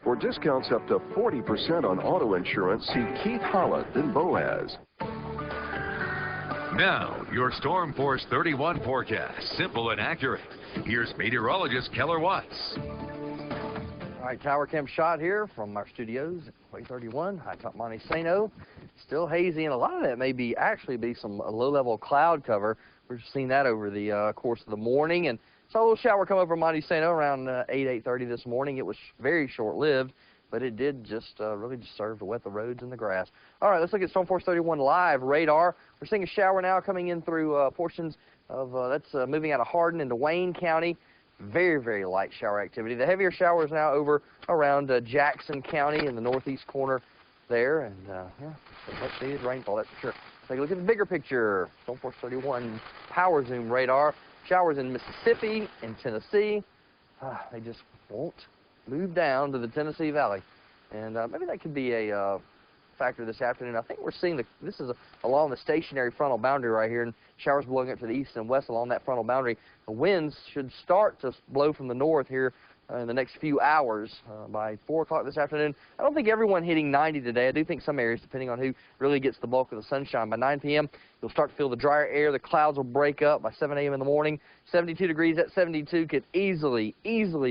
For discounts up to 40% on auto insurance, see Keith Holland in Boaz. Now, your Storm Force 31 forecast, simple and accurate. Here's meteorologist Keller Watts. All right, tower cam shot here from our studios at WAAY 31, high top Monte Sano. Still hazy, and a lot of that may be actually be some low-level cloud cover. We've seen that over the course of the morning, and saw a little shower come over Monte Sano around 8:30 this morning. It was very short-lived, but it did just really just serve to wet the roads and the grass. All right, let's look at Storm Force 31 live radar. We're seeing a shower now coming in through portions of that's moving out of Hardin into Wayne County. Very, very light shower activity. The heavier showers now over around Jackson County in the northeast corner there, and yeah, much needed rainfall, that's for sure. Take a look at the bigger picture. Storm Force 31 power zoom radar. Showers in Mississippi and Tennessee. They just won't move down to the Tennessee Valley, and maybe that could be a factor this afternoon. I think we're seeing this is along the stationary frontal boundary right here, and showers blowing up to the east and west along that frontal boundary. The winds should start to blow from the north here in the next few hours by 4 o'clock this afternoon. I don't think everyone hitting 90 today. I do think some areas, depending on who really gets the bulk of the sunshine. By 9 p.m., you'll start to feel the drier air. The clouds will break up by 7 a.m. in the morning. 72 degrees at 72 could easily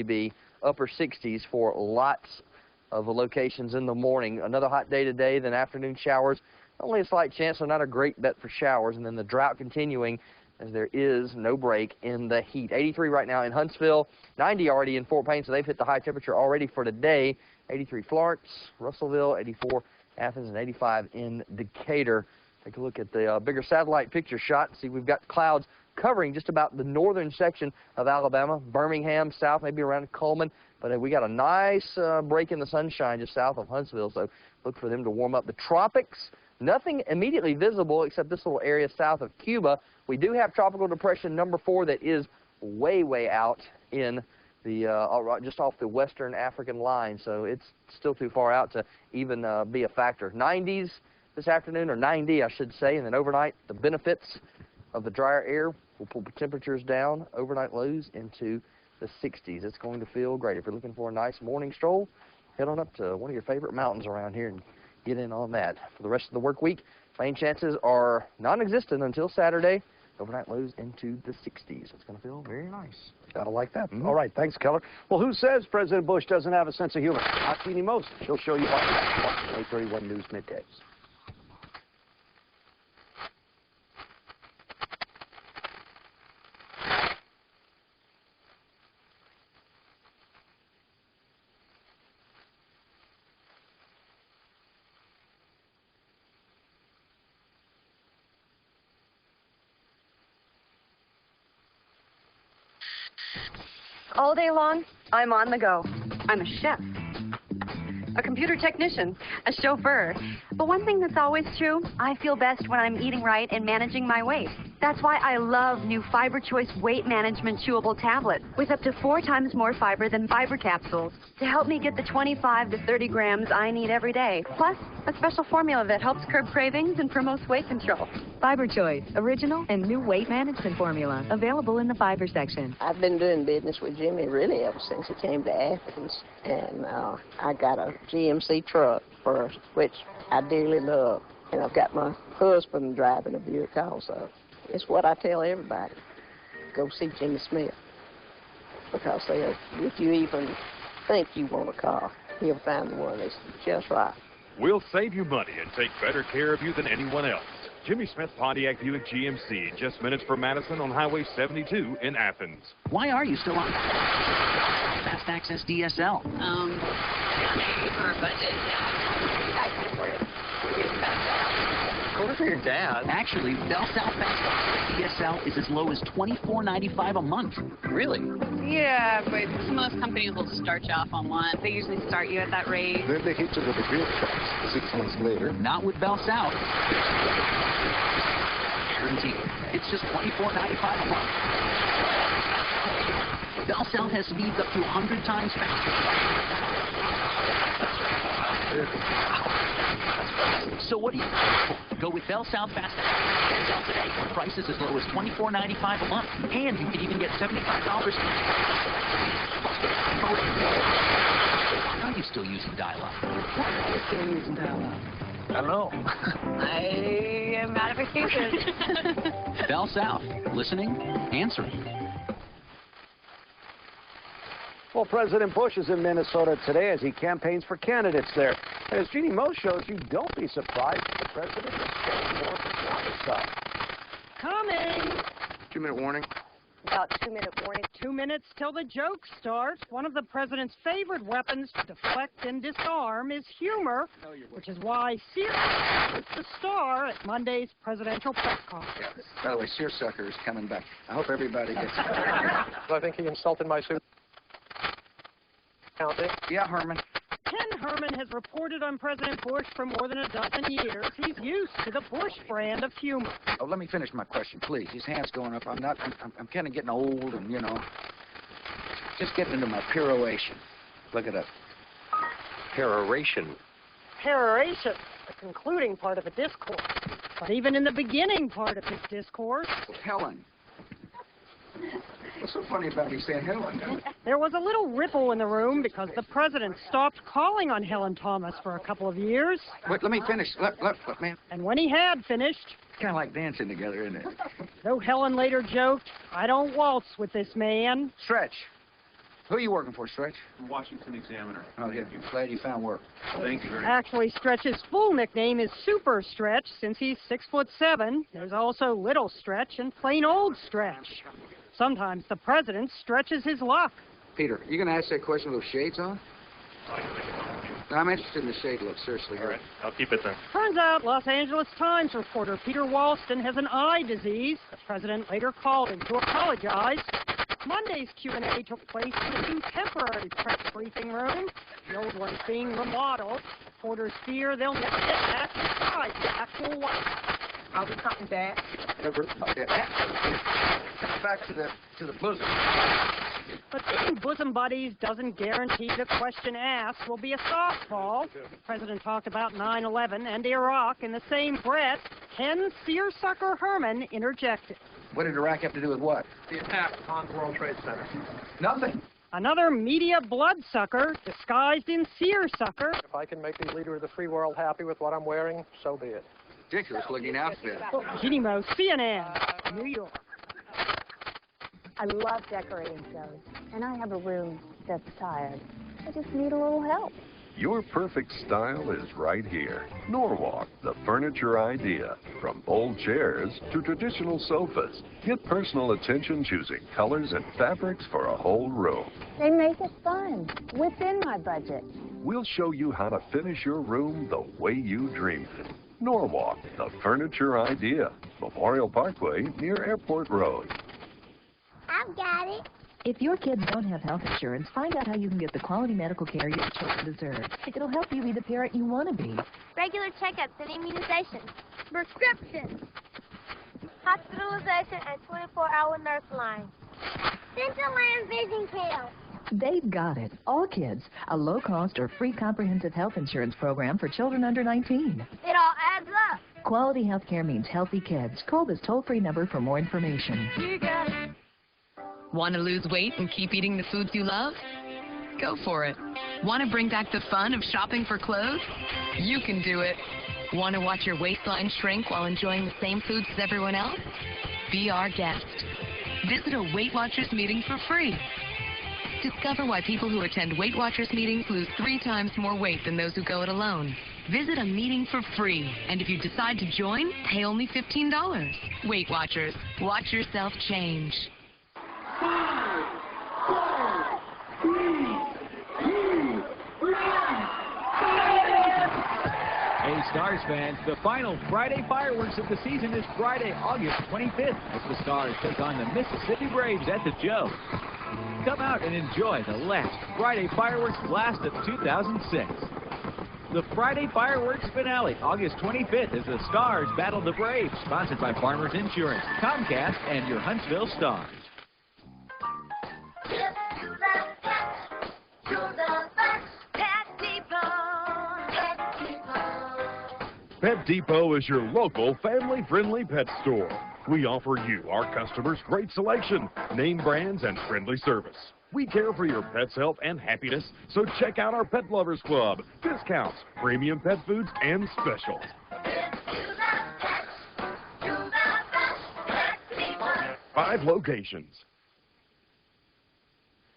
be upper 60s for lots of locations in the morning. Another hot day today, then afternoon showers. Only a slight chance, so not a great bet for showers. And then the drought continuing as there is no break in the heat. 83 right now in Huntsville, 90 already in Fort Payne, so they've hit the high temperature already for today. 83 Florence, Russellville, 84 Athens, and 85 in Decatur. Take a look at the bigger satellite picture shot. See, we've got clouds covering just about the northern section of Alabama, Birmingham, south, maybe around Coleman. But we got a nice break in the sunshine just south of Huntsville, so look for them to warm up. The tropics, nothing immediately visible except this little area south of Cuba. We do have Tropical Depression number 4 that is way, way out in the just off the western African line, so it's still too far out to even be a factor. 90s this afternoon, or 90, I should say, and then overnight, the benefits of the drier air will pull the temperatures down, overnight lows into the 60s. It's going to feel great. If you're looking for a nice morning stroll, head on up to one of your favorite mountains around here and get in on that. For the rest of the work week, rain chances are non-existent until Saturday. Overnight lows into the 60s. It's going to feel very nice. Gotta like that. All right, thanks, Keller. Well, who says President Bush doesn't have a sense of humor? Not Teeny Most. She'll show you why. WAAY 31 News Middays. All day long, I'm on the go. I'm a chef, a computer technician, a chauffeur. But one thing that's always true, I feel best when I'm eating right and managing my weight. That's why I love new Fiber Choice Weight Management Chewable Tablet with up to 4 times more fiber than fiber capsules to help me get the 25 to 30 grams I need every day. Plus, a special formula that helps curb cravings and promotes weight control. Fiber Choice, original and new weight management formula, available in the fiber section. I've been doing business with Jimmy really ever since he came to Athens, and I got a GMC truck first, which I dearly love, and I've got my husband driving a Buick also. It's what I tell everybody. Go see Jimmy Smith, because if you even think you want a car, he'll find the one that's just right. We'll save you money and take better care of you than anyone else. Jimmy Smith Pontiac Buick GMC, just minutes from Madison on Highway 72 in Athens. Why are you still on Fast Access DSL? Our budget. Order for your dad. Actually, Bell South Fast Access DSL is as low as $24.95 a month. Really? Yeah, but some of those companies will start you off on one. They usually start you at that rate. Then they hit you with a real price 6 months later. Not with Bell South. Guaranteed. It's just $24.95 a month. Bell South has speeds up to 100 times faster. So what do you go with Bell South Fast Access today? Prices as low as $24.95 a month, and you can even get $75. Why are you still still using dial-up? Why are you still using dial-up? I don't know. I am out of excuses. Bell South. Listening, answering. Well, President Bush is in Minnesota today as he campaigns for candidates there. And as Jeannie Moe shows you, don't be surprised if the president is getting more on his side. Coming! 2-minute warning. About 2-minute warning. 2 minutes till the joke starts. One of the president's favorite weapons to deflect and disarm is humor, which is why Searsucker is the star at Monday's presidential press conference. By the way, Searsucker is coming back. I hope everybody gets it. I think he insulted my suit. Yeah, Herman. Ken Herman has reported on President Bush for more than a dozen years. He's used to the Bush brand of humor. Oh, let me finish my question, please. His hand's going up. I'm kind of getting old and, you know, just getting into my peroration. Look it up. Peroration. Peroration, the concluding part of a discourse. But even in the beginning part of his discourse... Helen. What's so funny about me saying Helen? There was a little ripple in the room because the president stopped calling on Helen Thomas for a couple of years. Wait, let me finish. Let me. And when he had finished... It's kind of like dancing together, isn't it? Though Helen later joked, I don't waltz with this man. Stretch. Who are you working for, Stretch? Washington Examiner. Oh, yeah. Glad you found work. Thank you very much. Actually, Stretch's full nickname is Super Stretch since he's 6'7". There's also Little Stretch and plain old Stretch. Sometimes the president stretches his luck. Peter, you going to ask that question with shades on? No, I'm interested in the shade look, seriously. All right, I'll keep it there. Turns out Los Angeles Times reporter Peter Walston has an eye disease. The president later called him to apologize. Monday's Q&A took place in a new temporary press briefing room. The old one's being remodeled. Reporters fear they'll never get back inside the actual White House. Are we coming back? Back to the bosom. But being bosom buddies doesn't guarantee the question asked will be a softball. The president talked about 9/11 and Iraq in the same breath. Ken Searsucker Herman interjected. What did Iraq have to do with what? The attack on the World Trade Center. Nothing. Another media bloodsucker disguised in seersucker. If I can make the leader of the free world happy with what I'm wearing, so be it. Ridiculous looking outfit. Jeannie Moe, CNN, New York. I love decorating shows, and I have a room that's tired. I just need a little help. Your perfect style is right here. Norwalk, the furniture idea. From bold chairs to traditional sofas. Get personal attention choosing colors and fabrics for a whole room. They make it fun, within my budget. We'll show you how to finish your room the way you dreamed it. Norwalk, the furniture idea. Memorial Parkway near Airport Road. I've got it. If your kids don't have health insurance, find out how you can get the quality medical care your children deserve. It'll help you be the parent you want to be. Regular checkups and immunizations. Prescriptions. Hospitalization and 24-hour nurse line. Dental and vision care. They've got it. All kids. A low-cost or free comprehensive health insurance program for children under 19. It all adds up. Quality health care means healthy kids. Call this toll-free number for more information. You got it. Want to lose weight and keep eating the foods you love? Go for it. Want to bring back the fun of shopping for clothes? You can do it. Want to watch your waistline shrink while enjoying the same foods as everyone else? Be our guest. Visit a Weight Watchers meeting for free. Discover why people who attend Weight Watchers meetings lose 3 times more weight than those who go it alone. Visit a meeting for free, and if you decide to join, pay only $15. Weight Watchers. Watch yourself change. 5, 4, 3, 2, 1. Hey, Stars fans, the final Friday fireworks of the season is Friday, August 25th, as the Stars take on the Mississippi Braves at the Joe. Come out and enjoy the last Friday fireworks blast of 2006. The Friday fireworks finale, August 25th, as the Stars battle the Braves, sponsored by Farmers Insurance, Comcast, and your Huntsville Stars. Pet Depot is your local family-friendly pet store. We offer you, our customers, great selection, name brands, and friendly service. We care for your pet's health and happiness, so check out our Pet Lovers Club. Discounts, premium pet foods, and specials. 5 locations.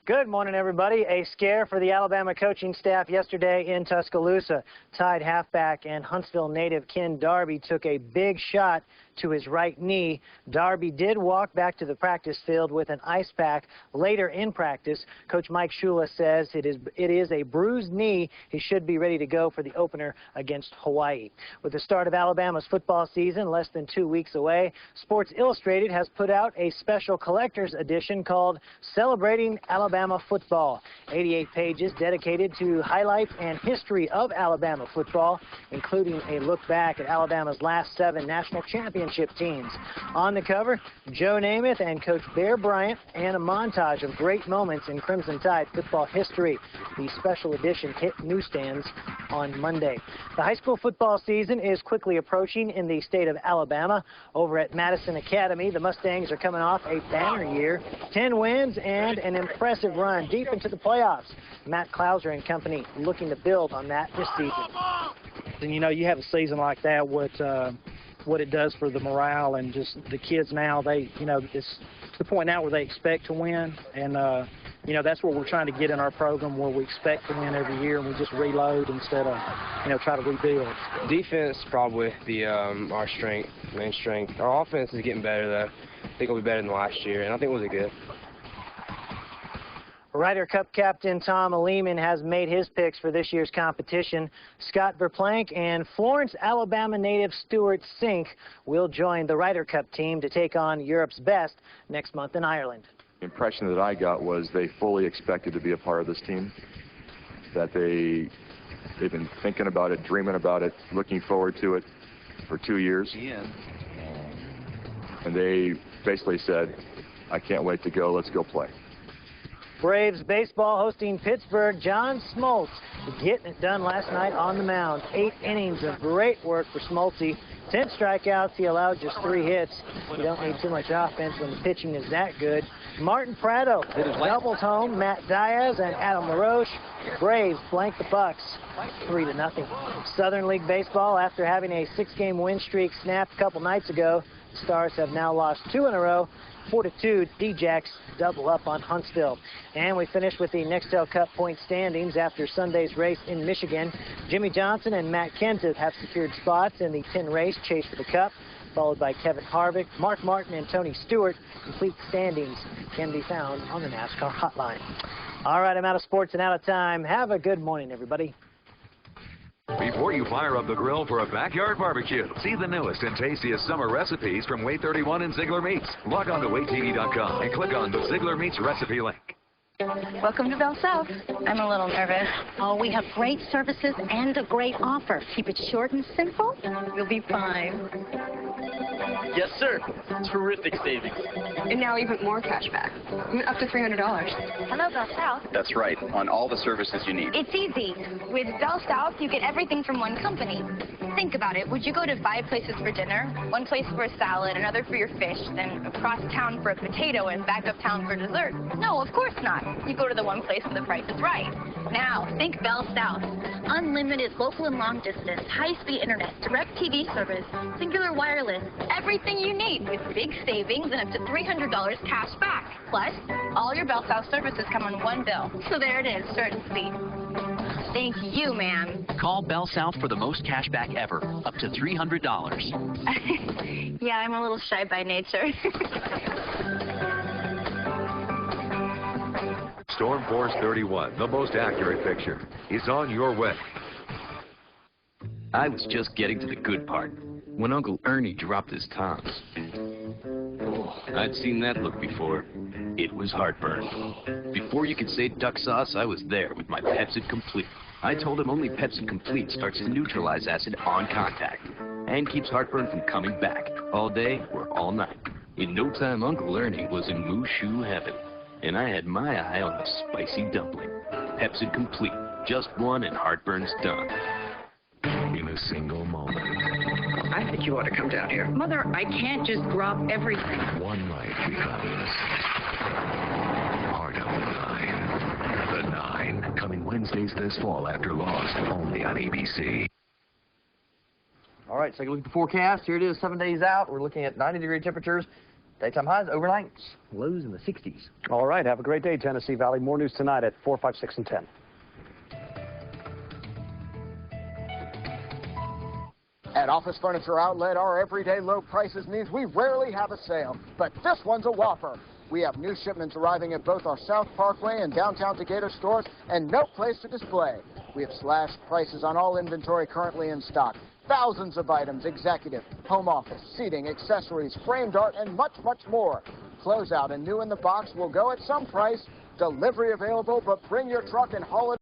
Good morning, everybody. A scare for the Alabama coaching staff yesterday in Tuscaloosa. Tide halfback and Huntsville native Ken Darby took a big shot to his right knee. Darby did walk back to the practice field with an ice pack later in practice. Coach Mike Shula says it is a bruised knee. He should be ready to go for the opener against Hawaii. With the start of Alabama's football season less than 2 weeks away, Sports Illustrated has put out a special collector's edition called Celebrating Alabama Football. 88 pages dedicated to highlights and history of Alabama football, including a look back at Alabama's last 7 national championship teams. On the cover, Joe Namath and Coach Bear Bryant, and a montage of great moments in Crimson Tide football history. The special edition hit newsstands on Monday. The high school football season is quickly approaching in the state of Alabama. Over at Madison Academy, the Mustangs are coming off a banner year, 10 wins and an impressive run deep into the playoffs. Matt Clouser and company looking to build on that this season. And you know, you have a season like that, what it does for the morale and just the kids now, it's to the point now where they expect to win, and you know, that's what we're trying to get in our program, where we expect to win every year and we just reload instead of, try to rebuild. Defense probably our main strength. Our offense is getting better though. I think it'll be better than last year, and I think we'll do good. Ryder Cup captain Tom Lehman has made his picks for this year's competition. Scott Verplank and Florence, Alabama native Stuart Sink will join the Ryder Cup team to take on Europe's best next month in Ireland. The impression that I got was they fully expected to be a part of this team, that they've been thinking about it, dreaming about it, looking forward to it for 2 years. Yeah. And they basically said, I can't wait to go, let's go play. Braves baseball hosting Pittsburgh. John Smoltz getting it done last night on the mound. 8 innings of great work for Smoltzy. 10 strikeouts. He allowed just 3 hits. You don't need too much offense when the pitching is that good. Martin Prado doubles home. Matt Diaz and Adam LaRoche. Braves blank the Bucks 3-0. Southern League baseball, after having a 6-game win streak snapped a couple nights ago, the Stars have now lost 2 in a row. 4-2, D-Jacks double up on Huntsville. And we finish with the Nextel Cup point standings after Sunday's race in Michigan. Jimmy Johnson and Matt Kenseth have secured spots in the 10 race chase for the Cup, followed by Kevin Harvick, Mark Martin, and Tony Stewart. Complete standings can be found on the NASCAR hotline. All right, I'm out of sports and out of time. Have a good morning, everybody. Before you fire up the grill for a backyard barbecue, see the newest and tastiest summer recipes from WAAY 31 and Ziegler Meats. Log on to WAAYTV.com and click on the Ziegler Meats recipe link. Welcome to Bell South. I'm a little nervous. Oh, we have great services and a great offer. Keep it short and simple. You'll be fine. Yes, sir. Terrific savings. And now even more cash back. Up to $300. Hello, Bell South. That's right, on all the services you need. It's easy. With Bell South, you get everything from one company. Think about it. Would you go to 5 places for dinner? One place for a salad, another for your fish, then across town for a potato, and back uptown for dessert? No, of course not. You go to the one place where the price is right. Now, think Bell South. Unlimited local and long distance, high-speed internet, direct TV service, singular wireless, everything you need with big savings and up to $300 cash back. Plus, all your Bell South services come on one bill. So there it is, short and sweet. Thank you, ma'am. Call Bell South for the most cash back ever, up to $300. Yeah, I'm a little shy by nature. Storm Force 31, the most accurate picture, is on your way. I was just getting to the good part when Uncle Ernie dropped his toms. Oh, I'd seen that look before. It was heartburn. Before you could say duck sauce, I was there with my Pepsid Complete. I told him only Pepsid Complete starts to neutralize acid on contact and keeps heartburn from coming back all day or all night. In no time, Uncle Ernie was in Mushu heaven, and I had my eye on the spicy dumpling. Pepsid Complete, just one and heartburn's done. In a single moment. I think you ought to come down here. Mother, I can't just drop everything. One life becomes part of the lie. Wednesdays this fall after Lost, only on ABC. All right, take a look at the forecast. Here it is, 7 days out. We're looking at 90-degree temperatures. Daytime highs, overnight lows in the 60s. All right, have a great day, Tennessee Valley. More news tonight at 4, 5, 6, and 10. At Office Furniture Outlet, our everyday low prices means we rarely have a sale, but this one's a whopper. We have new shipments arriving at both our South Parkway and downtown Decatur stores, and no place to display. We have slashed prices on all inventory currently in stock. Thousands of items, executive, home office, seating, accessories, framed art, and much, much more. Closeout and new in the box will go at some price. Delivery available, but bring your truck and haul it.